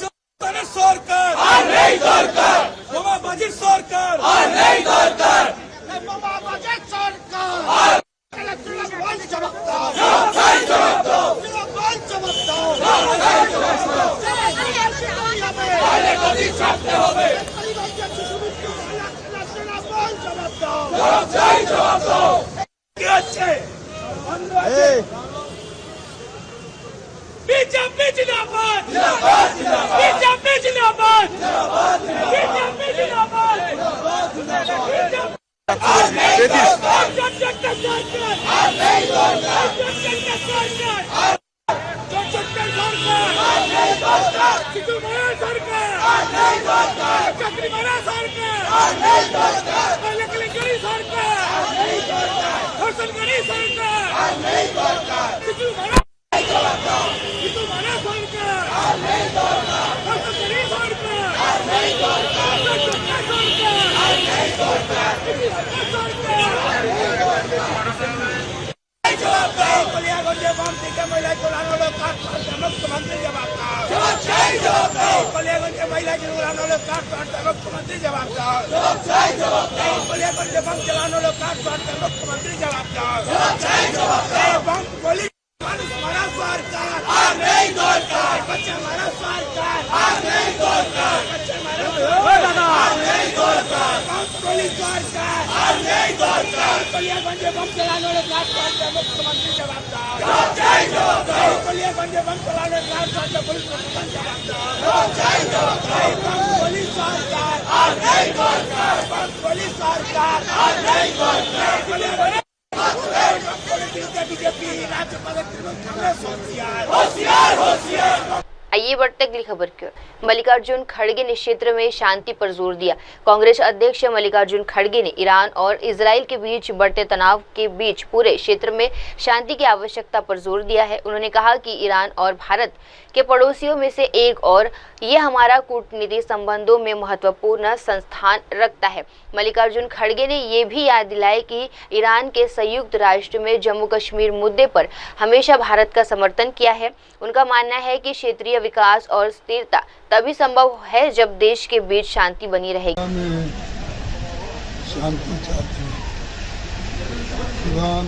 সরকার আর নেই দরকার, বোমাবাজির সরকার আর নেই দরকার, বোমাবাজির সরকার আর জবাব দাও, জবাব দাও, জবাব দাও, ছাড়তে হবে, জবাব দাও। কি হচ্ছে? বিজেপি জিন্দাবাদ, বিজেপি জিন্দাবাদ, বিজেপি জিন্দাবাদ। आइए बढ़ते अगली खबर की ओर। मल्लिकार्जुन खड़गे ने क्षेत्र में शांति पर जोर दिया। कांग्रेस अध्यक्ष मल्लिकार्जुन खड़गे ने ईरान और इजराइल के बीच बढ़ते तनाव के बीच पूरे क्षेत्र में शांति की आवश्यकता पर जोर दिया है। उन्होंने कहा कि ईरान और भारत के पड़ोसियों में से एक और ये हमारा कूटनीतिक संबंधों में महत्वपूर्ण स्थान रखता है। मल्लिकार्जुन खड़गे ने ये भी याद दिलाया कि ईरान के संयुक्त राष्ट्र में जम्मू कश्मीर मुद्दे पर हमेशा भारत का समर्थन किया है। उनका मानना है कि क्षेत्रीय विकास और स्थिरता तभी संभव है जब देश के बीच शांति बनी रहेगी। शांति चाहते हैं। ईरान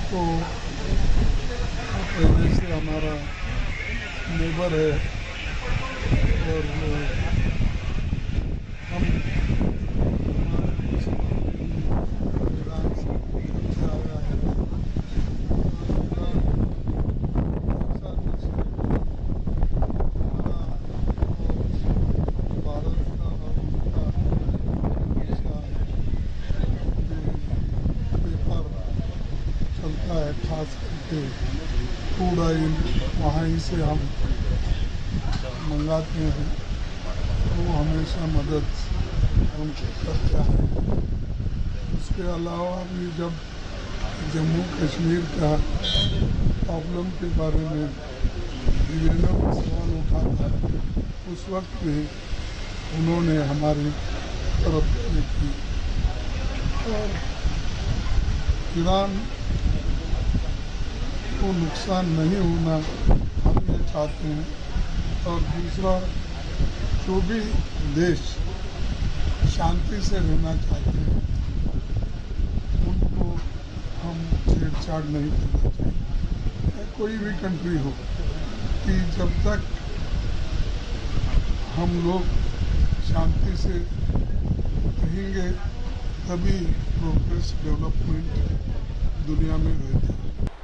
तो पहले से हमारा नेबर है और हम ईरान से आया है। खास करके फूड ऑयल वहाँ ही से हम मंगाते हैं, वो हमेशा मदद हमको करता है। उसके अलावा भी जब जम्मू कश्मीर का प्रॉब्लम के बारे में यूएनओ में सवाल उठा था, उस वक्त भी उन्होंने हमारी तरफदारी की। और ईरान को नुकसान नहीं होना हम ये चाहते हैं। और दूसरा, जो भी देश शांति से रहना चाहते हैं उनको हम छेड़छाड़ नहीं करना चाहिए। कोई भी कंट्री हो कि जब तक हम लोग शांति से रहेंगे तभी प्रोग्रेस डेवलपमेंट दुनिया में रहेगा।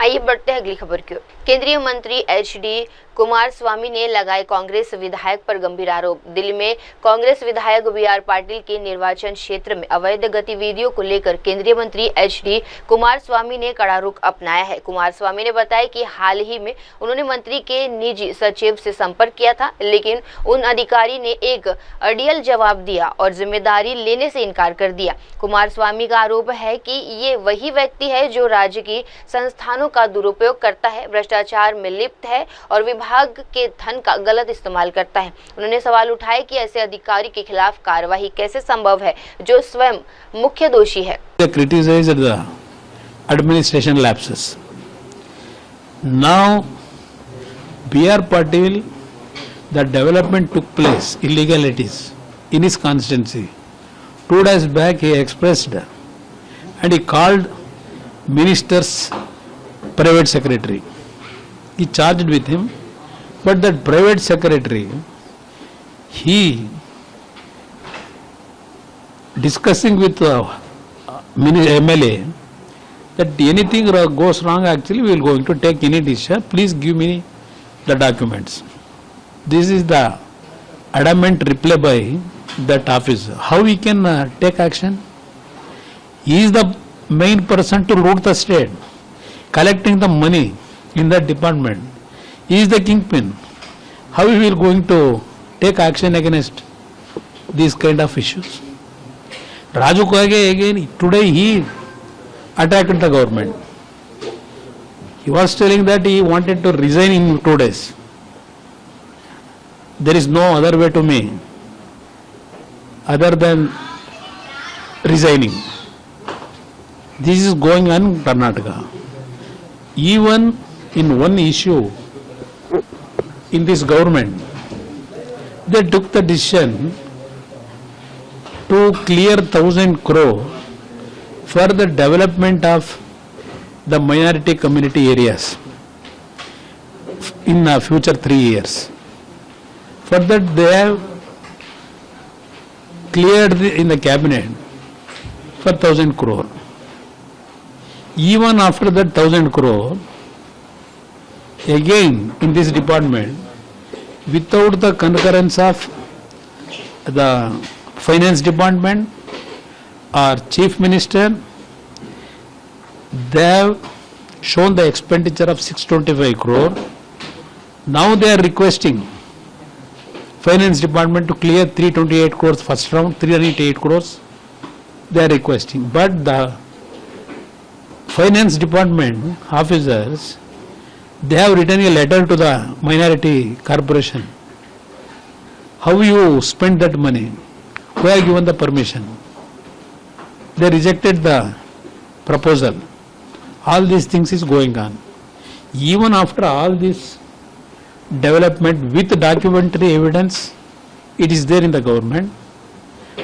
आइए बढ़ते हैं अगली खबर की ओर। केंद्रीय मंत्री HD कुमारस्वामी ने लगाए कांग्रेस विधायक पर गंभीर आरोप। दिल्ली में कांग्रेस विधायक बी.आर. पाटिल के निर्वाचन क्षेत्र में अवैध गतिविधियों को लेकर केंद्रीय मंत्री एच.डी. कुमारस्वामी ने कड़ा रुख अपनाया है। कुमारस्वामी ने बताया कि हाल ही में उन्होंने मंत्री के निजी सचिव से संपर्क किया था, लेकिन उन अधिकारी ने एक अड़ियल जवाब दिया और जिम्मेदारी लेने से इनकार कर दिया। कुमारस्वामी का आरोप है कि ये वही व्यक्ति है जो राज्य की संस्थानों का दुरुपयोग करता है, भ्रष्टाचार में लिप्त है और विभाग के धन का गलत इस्तेमाल करता है। उन्होंने सवाल उठाए कि ऐसे अधिकारी के खिलाफ कार्रवाई कैसे संभव है जो स्वयं मुख्य दोषी है। Criticized the administration lapses. Now, B.R. Patil, the development took place, illegalities in his constituency. 2 days back he expressed and he called minister's private secretary. He charged with him, but that private secretary, he discussing with MLA that anything goes wrong, actually we will going to take any decision, please give me the documents. This is the adamant reply by that officer. How we can take action? He is the main person to loot the state, collecting the money in that department. He is the kingpin. How we will going to take action against these kind of issues? Raju Kage again, today he attacked the government. He was telling that he wanted to resign in 2 days. There is no other way to me other than resigning. This is going on in Karnataka. Even in one issue in this government, they took the decision to clear 1,000 crore for the development of the minority community areas in future 3 years. For that they have cleared in the cabinet for 1,000 crore. Even after that 1,000 crore, again in this department, without the concurrence of the finance department or chief minister, they have shown the expenditure of 625 crore. Now they are requesting finance department to clear 328 crores first round, 388 crores they are requesting. But the finance department officers, they have written a letter to the minority corporation. How you spend that money? Who have given the permission? They rejected the proposal. All these things is going on. Even after all this development with documentary evidence, it is there in the government.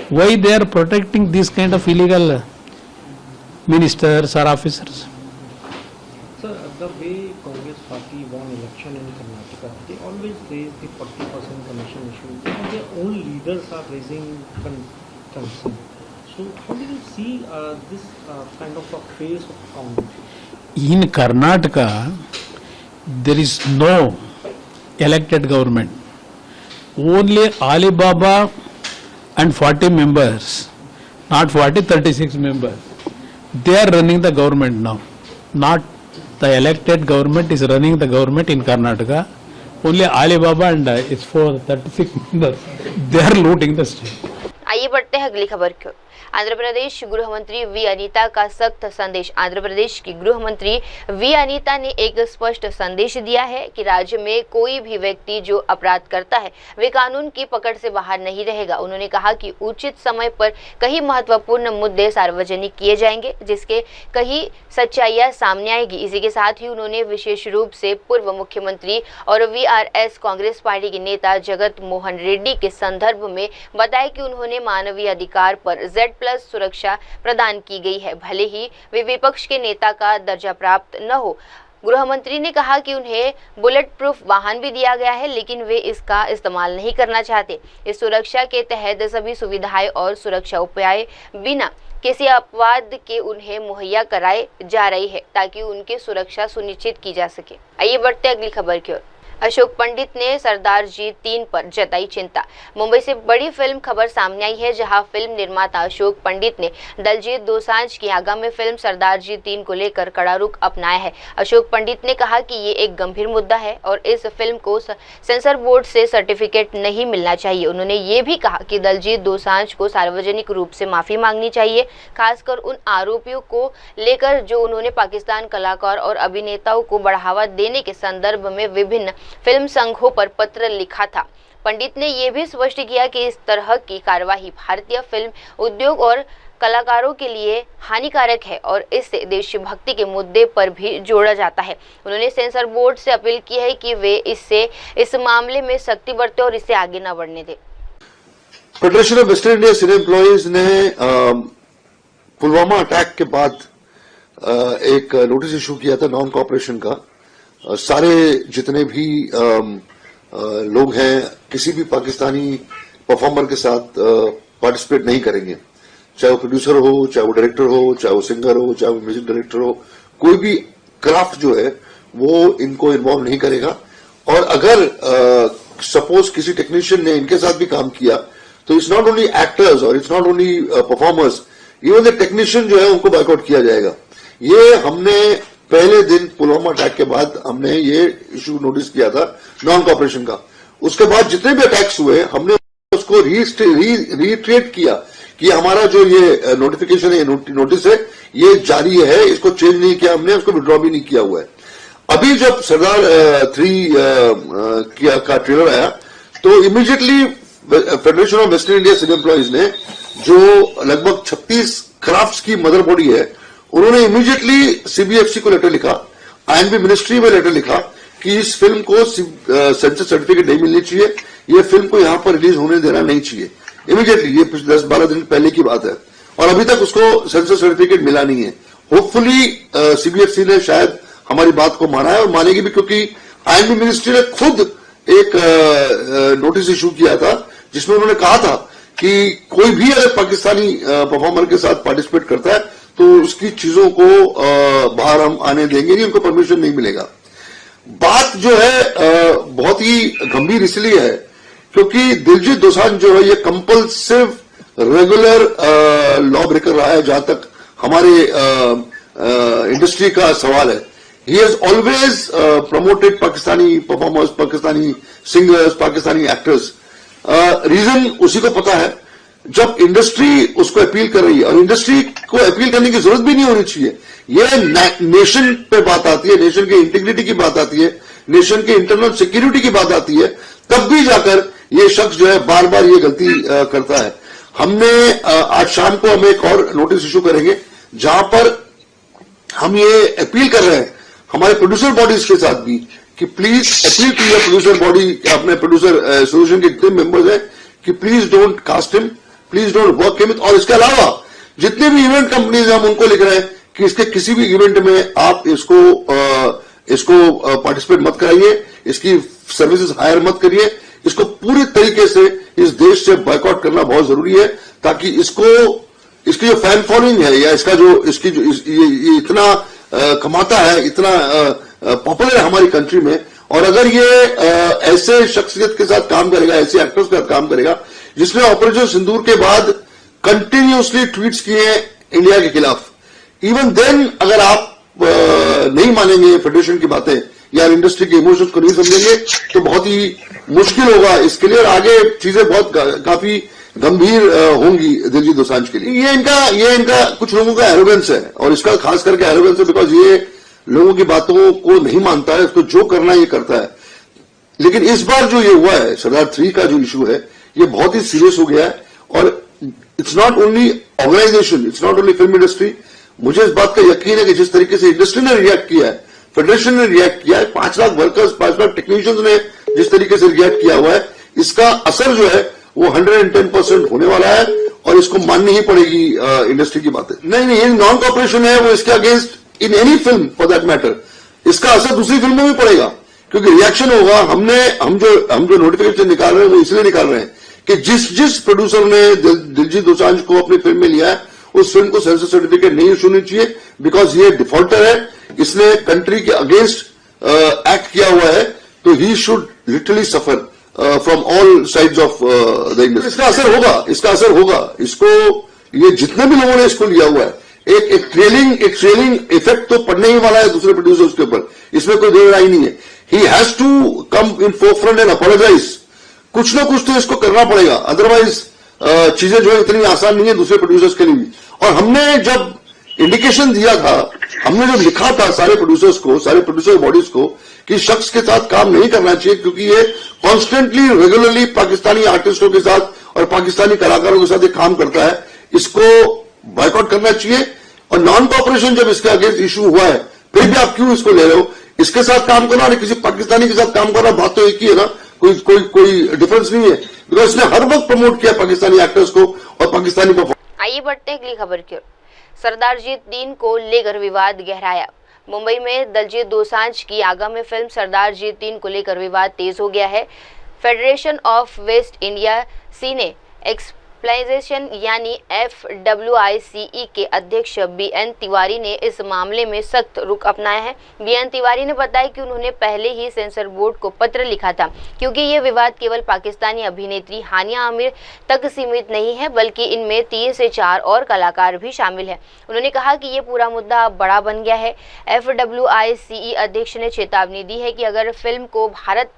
Why they are protecting this kind of illegal ministers or officers? Sir, the way Congress party won election in Karnataka, they always raise the 40% commission issue. And their own leaders are raising concern. So how do you see this kind of a phase of Congress? In Karnataka, there is no elected government. Only Alibaba and 40 members, not 40, 36 members. They are running the government now. Not the elected government is running the government in Karnataka. Only Alibaba and its 36 members. They are looting the state. आइए बढ़ते हैं अगली खबर की ओर। आंध्र प्रदेश गृह मंत्री वी अनीता का सख्त संदेश। आंध्र प्रदेश की गृह मंत्री वी अनीता ने एक स्पष्ट संदेश दिया है कि राज्य में कोई भी व्यक्ति जो अपराध करता है वे कानून की पकड़ से बाहर नहीं रहेगा। उन्होंने कहा कि उचित समय पर कई महत्वपूर्ण मुद्दे सार्वजनिक किए जाएंगे जिसके कई सच्चाइयां सामने आएगी। इसी के साथ ही उन्होंने विशेष रूप से पूर्व मुख्यमंत्री और वीआरएस कांग्रेस पार्टी के नेता जगत मोहन रेड्डी के संदर्भ में बताया कि उन्होंने मानवीय अधिकार पर Z+ सुरक्षा प्रदान की गई है, भले ही वे विपक्ष के नेता का दर्जा प्राप्त न हो। गृह मंत्री ने कहा कि उन्हें बुलेट प्रूफ वाहन भी दिया गया है, लेकिन वे इसका इस्तेमाल नहीं करना चाहते। इस सुरक्षा के तहत सभी सुविधाएं और सुरक्षा उपाय बिना किसी अपवाद के उन्हें मुहैया कराए जा रही है ताकि उनकी सुरक्षा सुनिश्चित की जा सके। आइए बढ़ते अगली खबर की ओर। अशोक पंडित ने सरदार जी 3 पर जताई चिंता। मुंबई से बड़ी फिल्म खबर सामने आई है, जहां फिल्म निर्माता अशोक पंडित ने दलजीत दोसांझ की आगामी फिल्म सरदार जी 3 को लेकर कड़ा रुख अपनाया है। अशोक पंडित ने कहा कि ये एक गंभीर मुद्दा है और इस फिल्म को सेंसर बोर्ड से सर्टिफिकेट नहीं मिलना चाहिए। उन्होंने ये भी कहा कि दलजीत दोसांझ को सार्वजनिक रूप से माफी मांगनी चाहिए, खासकर उन आरोपियों को लेकर जो उन्होंने पाकिस्तान कलाकार और अभिनेताओं को बढ़ावा देने के संदर्भ में विभिन्न फिल्म संघों पर पत्र लिखा था। पंडित ने यह भी स्पष्ट किया कि इस तरह की कार्यवाही भारतीय फिल्म उद्योग और कलाकारों के लिए हानिकारक है और इससे देशभक्ति के मुद्दे पर भी जोड़ा जाता है। उन्होंने सेंसर बोर्ड से अपील की है कि वे इस मामले में सख्ती बरतें और इसे आगे न बढ़ने दें। Federation of western India cine employees ने पुलवामा अटैक के बाद एक नोटिस इशू किया था नॉन कॉपरेशन का। सारे जितने भी लोग हैं किसी भी पाकिस्तानी परफॉर्मर के साथ पार्टिसिपेट नहीं करेंगे, चाहे वो प्रोड्यूसर हो, चाहे वो डायरेक्टर हो, चाहे वो सिंगर हो, चाहे वो म्यूजिक डायरेक्टर हो, कोई भी क्राफ्ट जो है वो इनको इन्वॉल्व नहीं करेगा। और अगर सपोज किसी टेक्नीशियन ने इनके साथ भी काम किया तो इट्स नॉट ओनली एक्टर्स और it's not only performers, even the technician जो है उनको बायकॉट किया जाएगा। ये हमने पहले दिन पुलवामा अटैक के बाद हमने ये इशू नोटिस किया था नॉन कॉपरेशन का। उसके बाद जितने भी अटैक्स हुए हमने उसको रीट्रेट किया कि हमारा जो ये नोटिफिकेशन है, नोटिस है, ये जारी है, इसको चेंज नहीं किया हमने, उसको विड्रॉ भी नहीं किया हुआ है। अभी जब सरदार 3 का ट्रेलर आया तो immediately federation of western India cine employees ने जो लगभग 36 क्राफ्ट्स की मदर बॉडी है, उन्होंने इमीडिएटली सीबीएफसी को लेटर लिखा, आईएनबी मिनिस्ट्री में लेटर लिखा कि इस फिल्म को सेंसर सर्टिफिकेट नहीं मिलनी चाहिए, ये फिल्म को यहां पर रिलीज होने देना नहीं चाहिए। इमीडिएटली, ये 10-12 दिन पहले की बात है और अभी तक उसको सेंसर सर्टिफिकेट मिला नहीं है। होपफुली सीबीएफसी ने शायद हमारी बात को माना है और मानेगी भी, क्योंकि आईएनबी मिनिस्ट्री ने खुद एक नोटिस इशू किया था जिसमें उन्होंने कहा था कि कोई भी अगर पाकिस्तानी परफॉर्मर के साथ पार्टिसिपेट करता है तो उसकी चीजों को बाहर हम आने देंगे नहीं, उनको परमिशन नहीं मिलेगा। बात जो है बहुत ही गंभीर इसलिए है क्योंकि दिलजीत दोसांझ जो है ये कंपल्सिव रेगुलर लॉ ब्रेकर रहा है जहां तक हमारे इंडस्ट्री का सवाल है। He has always promoted Pakistani performers, Pakistani singers, Pakistani actors. Reason उसी को पता है, जब इंडस्ट्री उसको अपील कर रही है, और इंडस्ट्री को अपील करने की जरूरत भी नहीं होनी चाहिए, ये नेशन पे बात आती है, नेशन की इंटीग्रिटी की बात आती है, नेशन के इंटरनल सिक्योरिटी की बात आती है, तब भी जाकर ये शख्स जो है बार बार ये गलती करता है। हमने आज शाम को हम एक और नोटिस इशू करेंगे जहां पर हम ये अपील कर रहे हैं हमारे प्रोड्यूसर बॉडीज के साथ भी कि प्लीज अपील कीजिए प्रोड्यूसर बॉडी, अपने प्रोड्यूसर एसोसिएशन के जितने मेंबर्स हैं कि please don't cast him, please don't work him. और इसके अलावा जितने भी इवेंट कंपनीज हैं हम उनको लिख रहे हैं कि इसके किसी भी इवेंट में आप इसको पार्टिसिपेट मत कराइए, इसकी सर्विसेज हायर मत करिए, इसको पूरी तरीके से इस देश से बॉयकॉट करना बहुत जरूरी है ताकि इसकी जो फैन फॉलोइंग है या इसका जो ये इतना कमाता है, इतना पॉपुलर है हमारी कंट्री में, और अगर ये ऐसे शख्सियत के साथ काम करेगा, ऐसे एक्टर्स के साथ काम करेगा जिसने ऑपरेशन सिंदूर के बाद कंटिन्यूसली ट्वीट्स किए इंडिया के खिलाफ, इवन देन अगर आप नहीं मानेंगे फेडरेशन की बातें या इंडस्ट्री के इमोशंस को नहीं समझेंगे तो बहुत ही मुश्किल होगा इसके लिए, और आगे चीजें बहुत काफी गंभीर होंगी दिलजीत दोसांझ के लिए। ये इनका कुछ लोगों का एरोगेंस है, और इसका खास करके एरोगेंस है बिकॉज ये लोगों की बातों को नहीं मानता है, उसको जो करना ये करता है। लेकिन इस बार जो ये हुआ है सरदार 3 का जो इशू है ये बहुत ही सीरियस हो गया है, और it's not only organisation, it's not only film industry. मुझे इस बात का यकीन है कि जिस तरीके से इंडस्ट्री ने रिएक्ट किया है, फेडरेशन ने रिएक्ट किया है, 5 लाख वर्कर्स, 5 लाख टेक्नीशियंस ने जिस तरीके से रिएक्ट किया हुआ है, इसका असर जो है वो 110% होने वाला है, और इसको माननी ही पड़ेगी इंडस्ट्री की बातें। नहीं, ये नॉन कॉपरेशन है वो इसके against in any film for that matter, इसका असर दूसरी फिल्म में भी पड़ेगा क्योंकि रिएक्शन होगा। हम जो नोटिफिकेशन निकाल रहे हैं वो इसलिए निकाल रहे हैं कि जिस प्रोड्यूसर ने दिलजीत दोसांझ को अपनी फिल्म में लिया है उस फिल्म को सेंसर सर्टिफिकेट नहीं इशू होनी चाहिए, बिकॉज ये डिफॉल्टर है, इसने कंट्री के अगेंस्ट एक्ट किया हुआ है। तो he should literally suffer from all sides of the industry. इसका असर होगा। इसको ये जितने भी लोगों ने इसको लिया हुआ है एक ट्रेलिंग इफेक्ट तो पड़ने ही वाला है दूसरे प्रोड्यूसर्स के ऊपर, इसमें कोई दो राय नहीं है। He has to come in forefront and apologise. कुछ ना कुछ तो इसको करना पड़ेगा, अदरवाइज चीजें जो है इतनी आसान नहीं है दूसरे प्रोड्यूसर्स के लिए भी। और हमने जब इंडिकेशन दिया था, हमने जब लिखा था सारे प्रोड्यूसर्स को, सारे प्रोड्यूसर बॉडीज को कि शख्स के साथ काम नहीं करना चाहिए क्योंकि ये कॉन्स्टेंटली रेगुलरली पाकिस्तानी आर्टिस्टों के साथ और पाकिस्तानी कलाकारों के साथ ये काम करता है, इसको बॉयकॉट करना चाहिए। और नॉन कॉपरेशन जब इसके अगेंस्ट इशू हुआ है, फिर भी आप क्यों इसको ले रहे हो? इसके साथ काम करना और किसी पाकिस्तानी के साथ काम करना बात तो एक ही है ना, कोई डिफरेंस नहीं है। बिकॉज इसने हर वक्त प्रमोट किया पाकिस्तानी एक्टर्स को और पाकिस्तानी परफॉर्मेंस। आइए बढ़ते हैं अगली खबर की ओर। सरदारजी 3 को लेकर विवाद गहराया। मुंबई में दलजीत दोसांझ की आगा में फिल्म सरदारजी 3 को लेकर विवाद तेज हो गया है। फेडरेशन ऑफ वेस्ट इंडिया सिने एक्सप्लाइजेशन यानी FWICE के अध्यक्ष BN तिवारी ने इस मामले में सख्त रुख अपनाया है। BN तिवारी ने बताया कि उन्होंने पहले ही सेंसर बोर्ड को पत्र लिखा था क्योंकि ये विवाद केवल पाकिस्तानी अभिनेत्री हानिया आमिर तक सीमित नहीं है बल्कि इनमें 3 से 4 और कलाकार भी शामिल हैं। उन्होंने कहा कि ये पूरा मुद्दा अब बड़ा बन गया है। FWICE अध्यक्ष ने चेतावनी दी है कि अगर फिल्म को भारत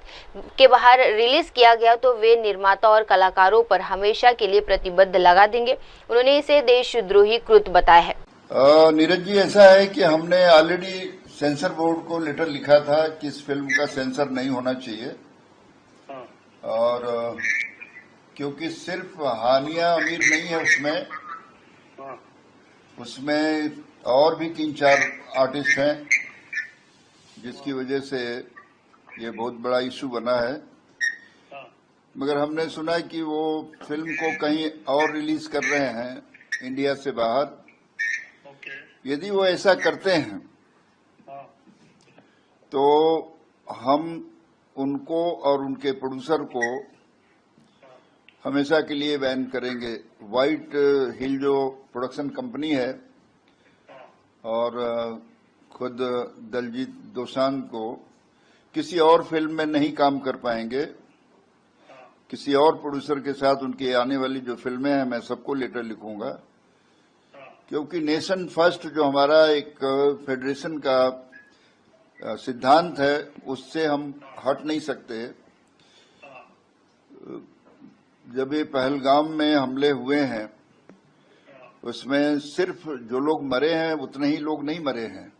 के बाहर रिलीज किया गया तो वे निर्माता और कलाकारों पर हमेशा के लिए प्रतिबद्ध लगा देंगे। उन्होंने इसे देशद्रोही कृत्य बताया है। नीरज जी, ऐसा है कि हमने ऑलरेडी सेंसर बोर्ड को लेटर लिखा था कि इस फिल्म का सेंसर नहीं होना चाहिए और क्योंकि सिर्फ हानिया आमिर नहीं है उसमें और भी 3-4 आर्टिस्ट हैं जिसकी वजह से ये बहुत बड़ा इशू बना है। मगर हमने सुना है कि वो फिल्म को कहीं और रिलीज कर रहे हैं इंडिया से बाहर। यदि वो ऐसा करते हैं तो हम उनको और उनके प्रोड्यूसर को हमेशा के लिए बैन करेंगे। व्हाइट हिल जो प्रोडक्शन कंपनी है और खुद दलजीत दोसांझ को किसी और फिल्म में नहीं काम कर पाएंगे। किसी और प्रोड्यूसर के साथ उनकी आने वाली जो फिल्में हैं मैं सबको लेटर लिखूंगा क्योंकि नेशन फर्स्ट जो हमारा एक फेडरेशन का सिद्धांत है उससे हम हट नहीं सकते। जब ये पहलगाम में हमले हुए हैं उसमें सिर्फ जो लोग मरे हैं उतने ही लोग नहीं मरे हैं,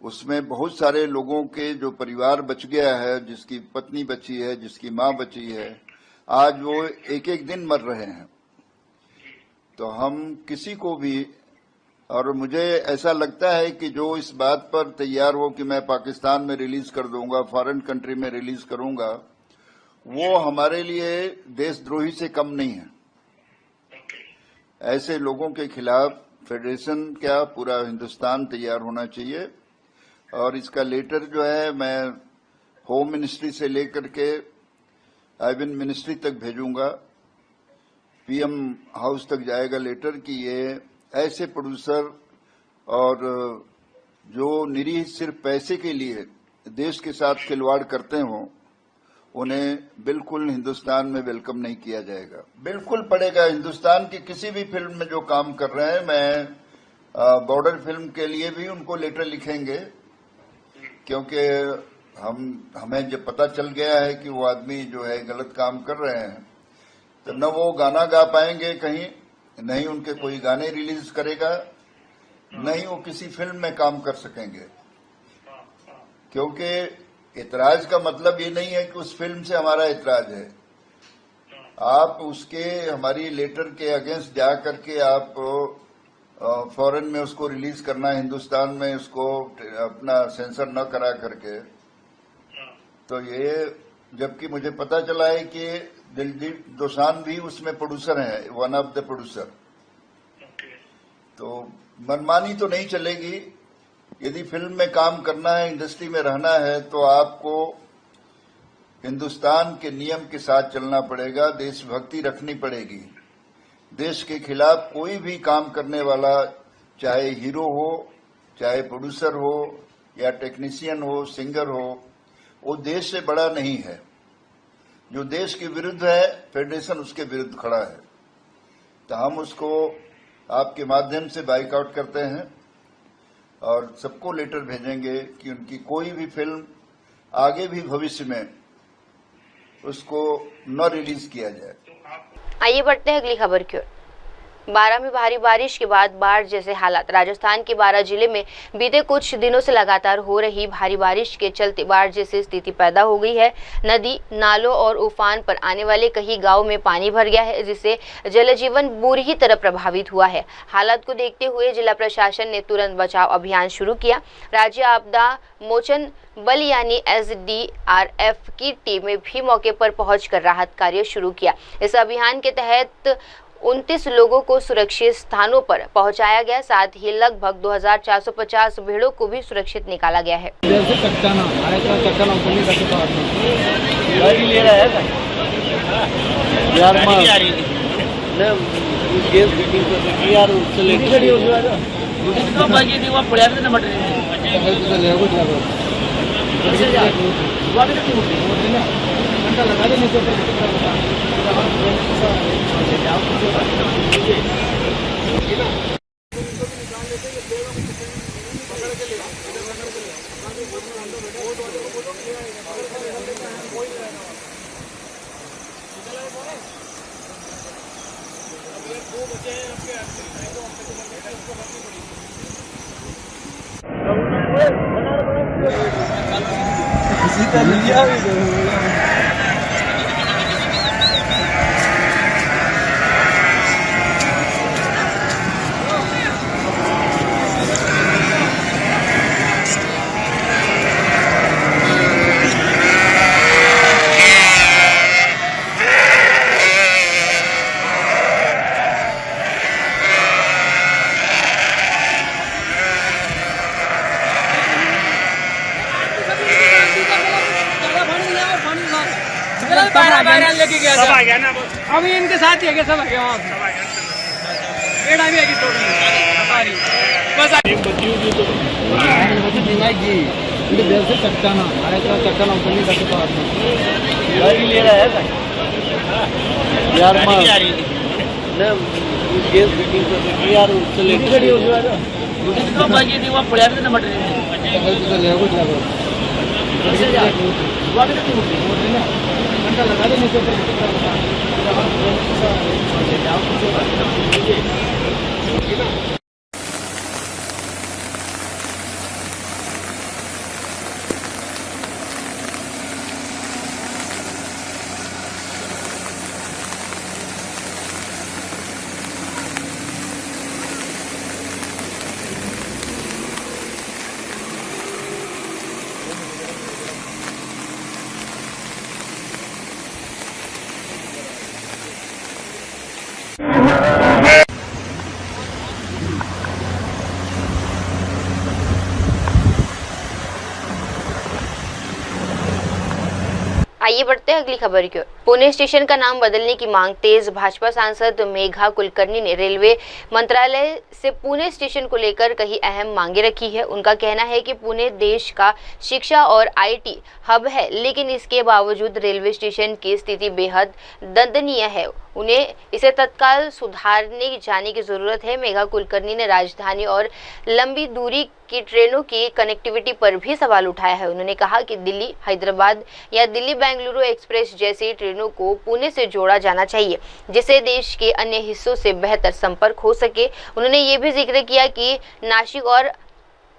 उसमें बहुत सारे लोगों के जो परिवार बच गया है, जिसकी पत्नी बची है, जिसकी मां बची है, आज वो एक एक दिन मर रहे हैं। तो हम किसी को भी, और मुझे ऐसा लगता है कि जो इस बात पर तैयार हो कि मैं पाकिस्तान में रिलीज कर दूंगा, फॉरेन कंट्री में रिलीज करूंगा, वो हमारे लिए देशद्रोही से कम नहीं है। ऐसे लोगों के खिलाफ फेडरेशन क्या पूरा हिंदुस्तान तैयार होना चाहिए। और इसका लेटर जो है मैं होम मिनिस्ट्री से लेकर के आईबिन मिनिस्ट्री तक भेजूंगा, PM हाउस तक जाएगा लेटर कि ये ऐसे प्रोड्यूसर और जो निरीह सिर्फ पैसे के लिए देश के साथ खिलवाड़ करते हों उन्हें बिल्कुल हिंदुस्तान में वेलकम नहीं किया जाएगा। बिल्कुल पड़ेगा। हिंदुस्तान की किसी भी फिल्म में जो काम कर रहे हैं, मैं बॉर्डर फिल्म के लिए भी उनको लेटर लिखेंगे क्योंकि हमें जब पता चल गया है कि वो आदमी जो है गलत काम कर रहे हैं तो न वो गाना गा पाएंगे कहीं, नहीं उनके कोई गाने रिलीज करेगा, नहीं वो किसी फिल्म में काम कर सकेंगे। क्योंकि इतराज का मतलब ये नहीं है कि उस फिल्म से हमारा इतराज है। आप उसके हमारी लेटर के अगेंस्ट जा करके आप फॉरेन में उसको रिलीज करना, हिंदुस्तान में उसको अपना सेंसर न करा करके, तो ये जबकि मुझे पता चला है कि दिलजीत दोसांझ भी उसमें प्रोड्यूसर हैं, वन ऑफ द प्रोड्यूसर। तो मनमानी तो नहीं चलेगी। यदि फिल्म में काम करना है, इंडस्ट्री में रहना है, तो आपको हिंदुस्तान के नियम के साथ चलना पड़ेगा, देशभक्ति रखनी पड़ेगी। देश के खिलाफ कोई भी काम करने वाला, चाहे हीरो हो, चाहे प्रोड्यूसर हो या टेक्नीशियन हो, सिंगर हो, वो देश से बड़ा नहीं है। जो देश के विरुद्ध है, फेडरेशन उसके विरुद्ध खड़ा है। तो हम उसको आपके माध्यम से बाइकआउट करते हैं और सबको लेटर भेजेंगे कि उनकी कोई भी फिल्म आगे भी भविष्य में उसको न रिलीज किया जाए। आइए बढ़ते हैं अगली खबर की ओर। 12 में भारी बारिश के बाद बाढ़ जैसे हालात। राजस्थान के 12 जिले में बीते कुछ दिनों से लगातार हो रही भारी बारिश के चलते बाढ़ जैसी स्थिति पैदा हो गई है। नदी, नालों और उफान पर आने वाले कई गांव में पानी भर गया है, जिससे जनजीवन बुरी तरह प्रभावित हुआ है। हालात को देखते हुए जिला प्रशासन ने तुरंत बचाव अभियान शुरू किया। राज्य आपदा मोचन बल यानी SDRF की टीमें भी मौके पर पहुंचकर राहत कार्य शुरू किया। इस अभियान के तहत 29 लोगों को सुरक्षित स्थानों पर पहुंचाया गया। साथ ही लगभग 2450 भेड़ों को भी सुरक्षित निकाला गया है। लेके गया सब आ गया ना, अभी इनके साथ ही है सब आ गया वहाँ पेड़ा भी है बस देर से चट्टाना अरे चट्टाना ऊपर नहीं कर सकता ले रहा है यार यार लगा दे नीचे आइए बढ़ते हैं अगली खबर की ओर। पुणे स्टेशन का नाम बदलने की मांग तेज। भाजपा सांसद मेघा कुलकर्णी ने रेलवे मंत्रालय से पुणे स्टेशन को लेकर कई अहम मांगे रखी है। उनका कहना है कि पुणे देश का शिक्षा और IT हब है, लेकिन इसके बावजूद रेलवे स्टेशन की स्थिति बेहद दयनीय है। उन्हें इसे तत्काल सुधारने जाने की जरूरत है। मेघा कुलकर्णी ने राजधानी और लंबी दूरी की ट्रेनों की कनेक्टिविटी पर भी सवाल उठाया है। उन्होंने कहा कि दिल्ली हैदराबाद या दिल्ली बेंगलुरु एक्सप्रेस जैसी ट्रेनों को पुणे से जोड़ा जाना चाहिए, जिससे देश के अन्य हिस्सों से बेहतर संपर्क हो सके। उन्होंने ये भी जिक्र किया कि नासिक और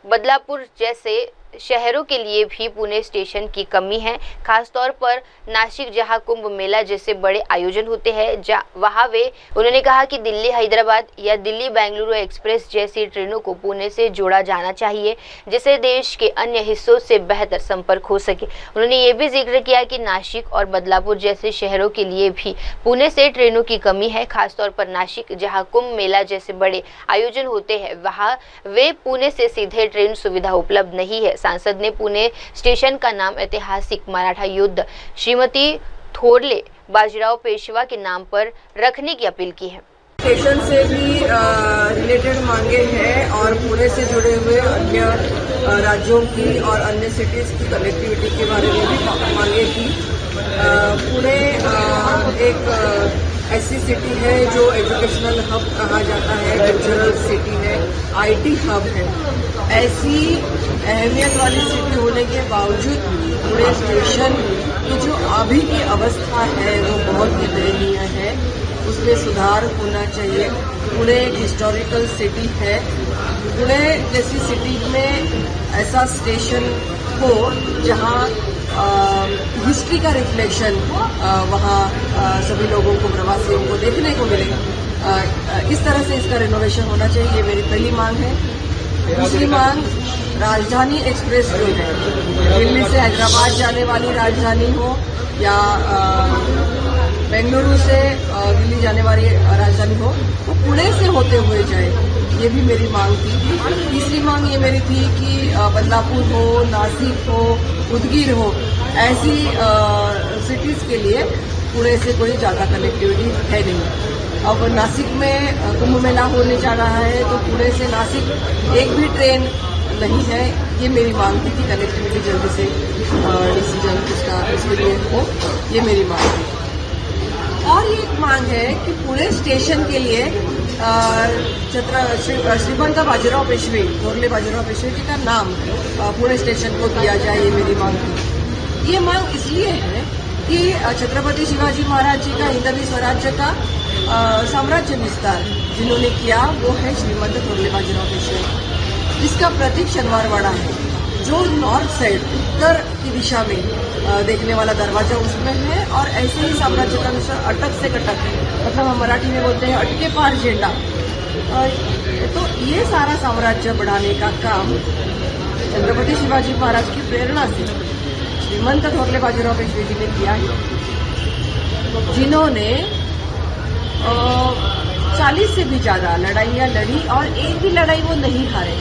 बदलापुर जैसे शहरों के लिए भी पुणे स्टेशन की कमी है, खासतौर पर नासिक जहां कुंभ मेला जैसे बड़े आयोजन होते हैं वहां वे। उन्होंने कहा कि दिल्ली हैदराबाद या दिल्ली बेंगलुरु एक्सप्रेस जैसी ट्रेनों को पुणे से जोड़ा जाना चाहिए, जिससे देश के अन्य हिस्सों से बेहतर संपर्क हो सके। उन्होंने ये भी जिक्र किया कि नासिक और बदलापुर जैसे शहरों के लिए भी पुणे से ट्रेनों की कमी है, खासतौर पर नासिक जहाँ कुंभ मेला जैसे बड़े आयोजन होते हैं वहां वे पुणे से सीधे ट्रेन सुविधा उपलब्ध नहीं है। सांसद ने पुणे स्टेशन का नाम ऐतिहासिक मराठा युद्ध श्रीमती थोरले बाजीराव पेशवा के नाम पर रखने की अपील की है। स्टेशन से भी रिलेटेड मांगे हैं और पुणे से जुड़े हुए अन्य राज्यों की और अन्य सिटीज की कनेक्टिविटी के बारे में भी मांगे थी। पुणे एक ऐसी सिटी है जो एजुकेशनल हब कहा जाता है, कल्चरल सिटी है, IT हब है। ऐसी अहमियत वाली सिटी होने के बावजूद पुणे स्टेशन की जो अभी की अवस्था है वो बहुत ही दयनीय है, उसमें सुधार होना चाहिए। पुणे एक हिस्टोरिकल सिटी है, पुणे जैसी सिटी में ऐसा स्टेशन हो जहां हिस्ट्री का रिफ्लेक्शन वहाँ सभी लोगों को, प्रवासियों को देखने को मिले। इस तरह से इसका रिनोवेशन होना चाहिए, ये मेरी पहली मांग है। दूसरी मांग, राजधानी एक्सप्रेस जो है, दिल्ली से हैदराबाद जाने वाली राजधानी हो या बेंगलुरु से दिल्ली जाने वाली राजधानी हो, वो पुणे से होते हुए जाए, ये भी मेरी मांग थी। तीसरी मांग ये मेरी थी कि बदलापुर हो, नासिक हो, उदगीर हो, ऐसी सिटीज के लिए पुणे से कोई ज्यादा कनेक्टिविटी है नहीं। अब नासिक में कुंभ मेला होने जा रहा है तो पुणे से नासिक एक भी ट्रेन नहीं है, ये मेरी मांग थी कि कनेक्टिविटी जल्दी से डिसीजन इसके लिए हो, ये मेरी मांग थी। और ये एक मांग है कि पुणे स्टेशन के लिए श्रीमंत बाजीराव पेशवे, थोरले बाजीराव पेशवे जी का नाम पुणे स्टेशन को दिया जाए, ये मेरी मांग थी। ये मांग इसलिए है कि छत्रपति शिवाजी महाराज जी का हिंदवी स्वराज्य का साम्राज्य विस्तार जिन्होंने किया वो है श्रीमंत थोरले बाजीराव पेशवे, जिसका प्रतीक शनिवारवाड़ा है, जो नॉर्थ साइड उत्तर की दिशा में देखने वाला दरवाजा उसमें है। और ऐसे ही साम्राज्य का अनुसार अटक से कटक, मतलब हम मराठी में बोलते हैं अटके पार झेंडा, तो ये सारा साम्राज्य बढ़ाने का काम छत्रपति शिवाजी महाराज की प्रेरणा से श्रीमंत थोरले बाजीराव पेशवे जी ने किया है, जिन्होंने 40 से भी ज्यादा लड़ाइयां लड़ी और एक भी लड़ाई वो नहीं हारे।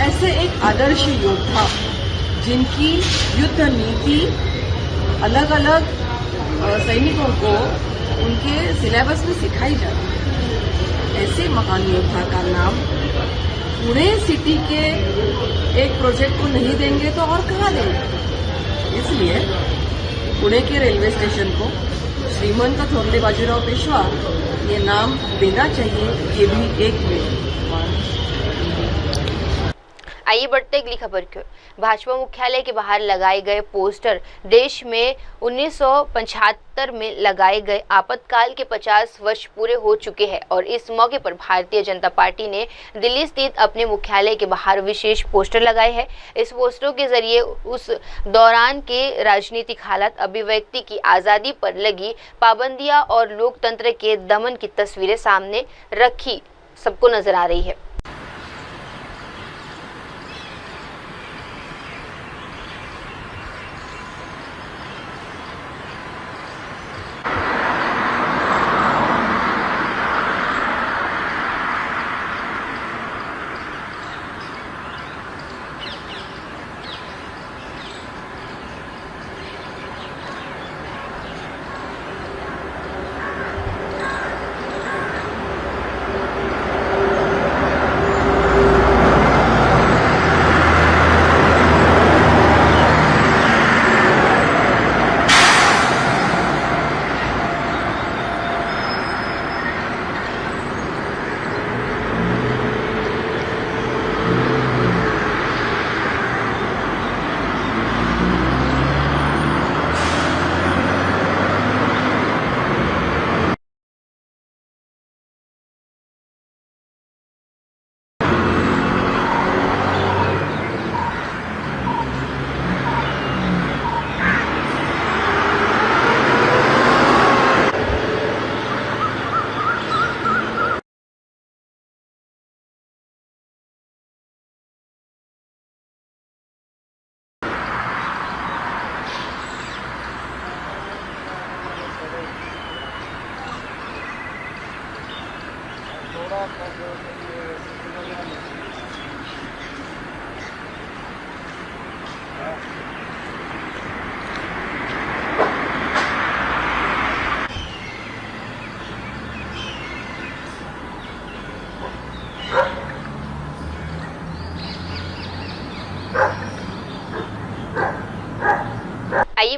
ऐसे एक आदर्श योद्धा जिनकी युद्ध नीति अलग अलग सैनिकों को उनके सिलेबस में सिखाई जाती है, ऐसे महान योद्धा का नाम पुणे सिटी के एक प्रोजेक्ट को नहीं देंगे तो और कहाँ देंगे। इसलिए पुणे के रेलवे स्टेशन को श्रीमंत थोरले बाजीराव पेशवा ये नाम देना चाहिए, ये भी एक आइए बढ़ते अगली खबर की ओर। भाजपा मुख्यालय के बाहर लगाए गए पोस्टर देश में 1975 में लगाए गए आपातकाल के 50 वर्ष पूरे हो चुके हैं और इस मौके पर भारतीय जनता पार्टी ने दिल्ली स्थित अपने मुख्यालय के बाहर विशेष पोस्टर लगाए हैं। इस पोस्टरों के जरिए उस दौरान के राजनीतिक हालात, अभिव्यक्ति की आज़ादी पर लगी पाबंदियां और लोकतंत्र के दमन की तस्वीरें सामने रखी सबको नजर आ रही है।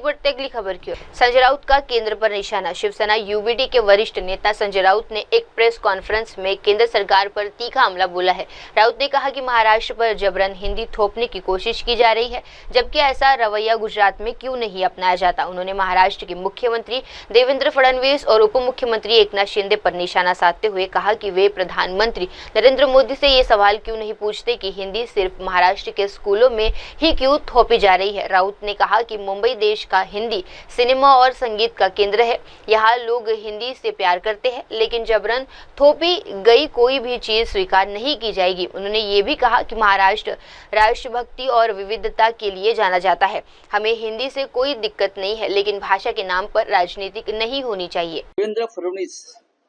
बढ़ते अगली खबर की ओर। संजय राउत का केंद्र पर निशाना। शिवसेना यूबीडी के वरिष्ठ नेता संजय राउत ने एक प्रेस कॉन्फ्रेंस में केंद्र सरकार पर तीखा हमला बोला है। राउत ने कहा कि महाराष्ट्र पर जबरन हिंदी थोपने की कोशिश की जा रही है, जबकि ऐसा रवैया गुजरात में क्यों नहीं अपनाया जाता। उन्होंने महाराष्ट्र के मुख्यमंत्री देवेंद्र फडणवीस और उप मुख्यमंत्री एकनाथ शिंदे पर निशाना साधते हुए कहा कि वे प्रधानमंत्री नरेंद्र मोदी से ये सवाल क्यों नहीं पूछते कि हिंदी सिर्फ महाराष्ट्र के स्कूलों में ही क्यों थोपी जा रही है। राउत ने कहा कि मुंबई देश का हिंदी सिनेमा और संगीत का केंद्र है। यहाँ लोग हिंदी से प्यार करते हैं, लेकिन जबरन थोपी गई कोई भी चीज स्वीकार नहीं की जाएगी। उन्होंने ये भी कहा कि महाराष्ट्र राष्ट्रभक्ति और विविधता के लिए जाना जाता है। हमें हिंदी से कोई दिक्कत नहीं है, लेकिन भाषा के नाम पर राजनीति नहीं होनी चाहिए। देवेंद्र फडणवीस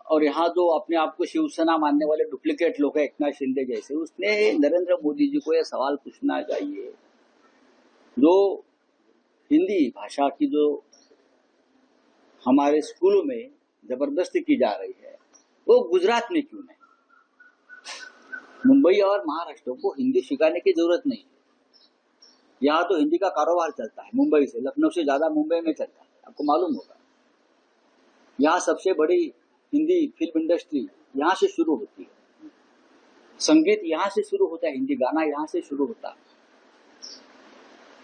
और यहाँ जो अपने आप को शिवसेना मानने वाले डुप्लीकेट लोग हैं, एकनाथ शिंदे जैसे, उसने नरेंद्र मोदी जी को यह सवाल पूछना चाहिए, जो हिंदी भाषा की जो हमारे स्कूलों में जबरदस्ती की जा रही है, वो गुजरात में क्यों नहीं। मुंबई और महाराष्ट्र को हिंदी सिखाने की जरूरत नहीं है। यहाँ तो हिंदी का कारोबार चलता है, मुंबई से, लखनऊ से ज्यादा मुंबई में चलता है, आपको मालूम होगा। यहाँ सबसे बड़ी हिंदी फिल्म इंडस्ट्री यहाँ से शुरू होती है, संगीत यहाँ से शुरू होता है, हिंदी गाना यहाँ से शुरू होता है,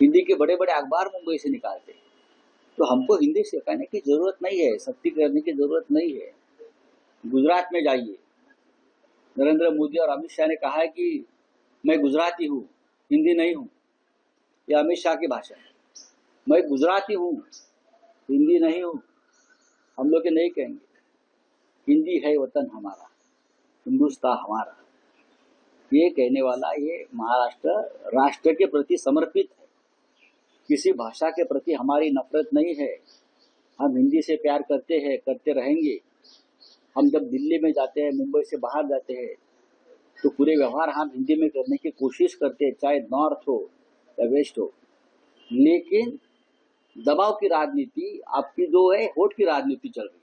हिंदी के बड़े बड़े अखबार मुंबई से निकालते हैं। तो हमको हिंदी सिखाने की जरूरत नहीं है, सख्ती करने की जरूरत नहीं है। गुजरात में जाइए, नरेंद्र मोदी और अमित शाह ने कहा है कि मैं गुजराती हूँ, हिंदी नहीं हूँ। यह अमित शाह की भाषा है। मैं गुजराती हूँ, हिंदी नहीं हूँ। हम लोग नहीं कहेंगे। हिंदी है वतन हमारा, हिंदुस्तान हमारा। ये कहने वाला ये महाराष्ट्र राष्ट्र के प्रति समर्पित है। किसी भाषा के प्रति हमारी नफरत नहीं है। हम हिंदी से प्यार करते हैं, करते रहेंगे। हम जब दिल्ली में जाते हैं, मुंबई से बाहर जाते हैं, तो पूरे व्यवहार हम हिंदी में करने की कोशिश करते हैं, चाहे नॉर्थ हो या वेस्ट हो। लेकिन दबाव की राजनीति आपकी जो है, वोट की राजनीति चल रही है।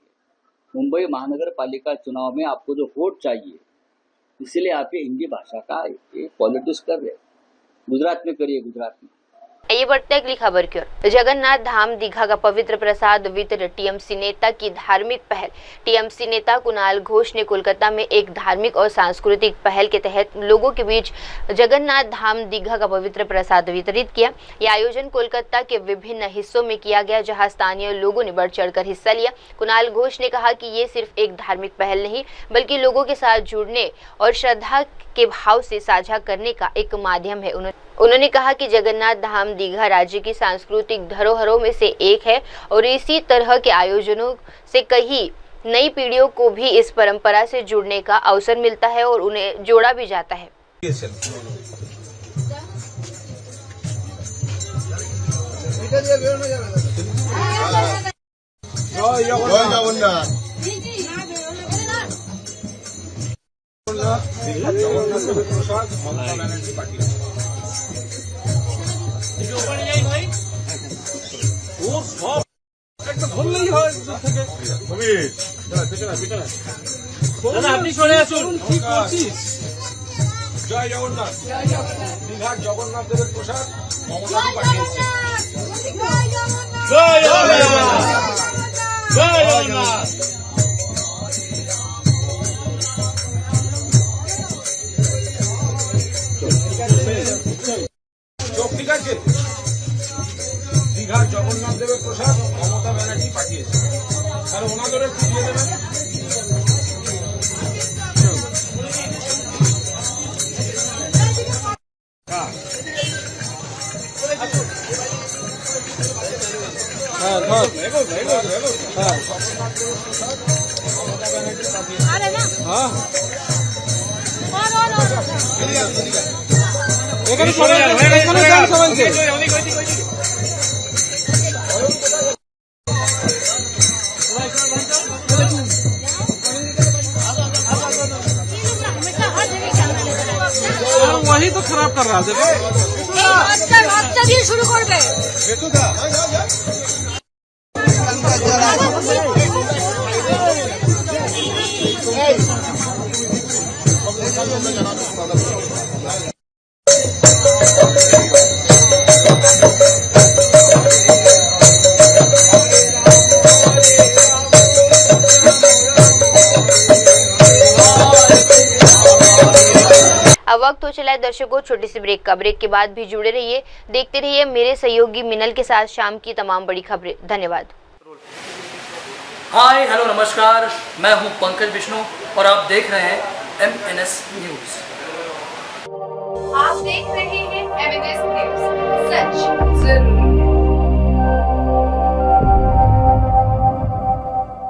मुंबई महानगर पालिका चुनाव में आपको जो वोट चाहिए, इसलिए आप ये हिंदी भाषा का पॉलिटिक्स कर रहे हैं। गुजरात में करिए, गुजरात में। ये बढ़ते अगली खबर की ओर। जगन्नाथ धाम दीघा का पवित्र प्रसाद वितरण टीएमसी नेता की धार्मिक पहल। टीएमसी नेता कुणाल घोष ने कोलकाता में एक धार्मिक और सांस्कृतिक पहल के तहत लोगों के बीच जगन्नाथ धाम दीघा का पवित्र प्रसाद वितरित किया। यह आयोजन कोलकाता के विभिन्न हिस्सों में किया गया, जहां स्थानीय लोगों ने बढ़ चढ़कर हिस्सा लिया। कुणाल घोष ने कहा कि ये सिर्फ एक धार्मिक पहल नहीं, बल्कि लोगों के साथ जुड़ने और श्रद्धा के भाव से साझा करने का एक माध्यम है। उन्होंने कहा कि जगन्नाथ धाम दीघा राज्य की सांस्कृतिक धरोहरों में से एक है और इसी तरह के आयोजनों से कई नई पीढ़ियों को भी इस परंपरा से जुड़ने का अवसर मिलता है और उन्हें जोड़ा भी जाता है। আপনি চলে আসুন। কি করছিস? জয় জগন্নাথ। দীঘার জগন্নাথ দেবের প্রসাদ মমতাকে পাঠিয়েছে। জয় জগন্নাথ, জয় জগন্নাথ। ঠিক আছে, দীঘার জগন্নাথ দেবের প্রসাদ মমতা ব্যানার্জি পাঠিয়েছে, আর ওনাদের একটু দিয়ে দেবেন। এখানে সবাইকে वही तो खराब कर रहा है। বাচ্চা দিয়ে শুরু করবে। अब वक्त हो चला है दर्शकों छोटी सी ब्रेक का। ब्रेक के बाद भी जुड़े रहिए, देखते रहिए मेरे सहयोगी मिनल के साथ शाम की तमाम बड़ी खबरें। धन्यवाद। हाय हेलो नमस्कार, मैं हूं पंकज विष्णु और आप देख रहे हैं MNS न्यूज। आप देख रहे हैं MNS न्यूज, सच जरूरी।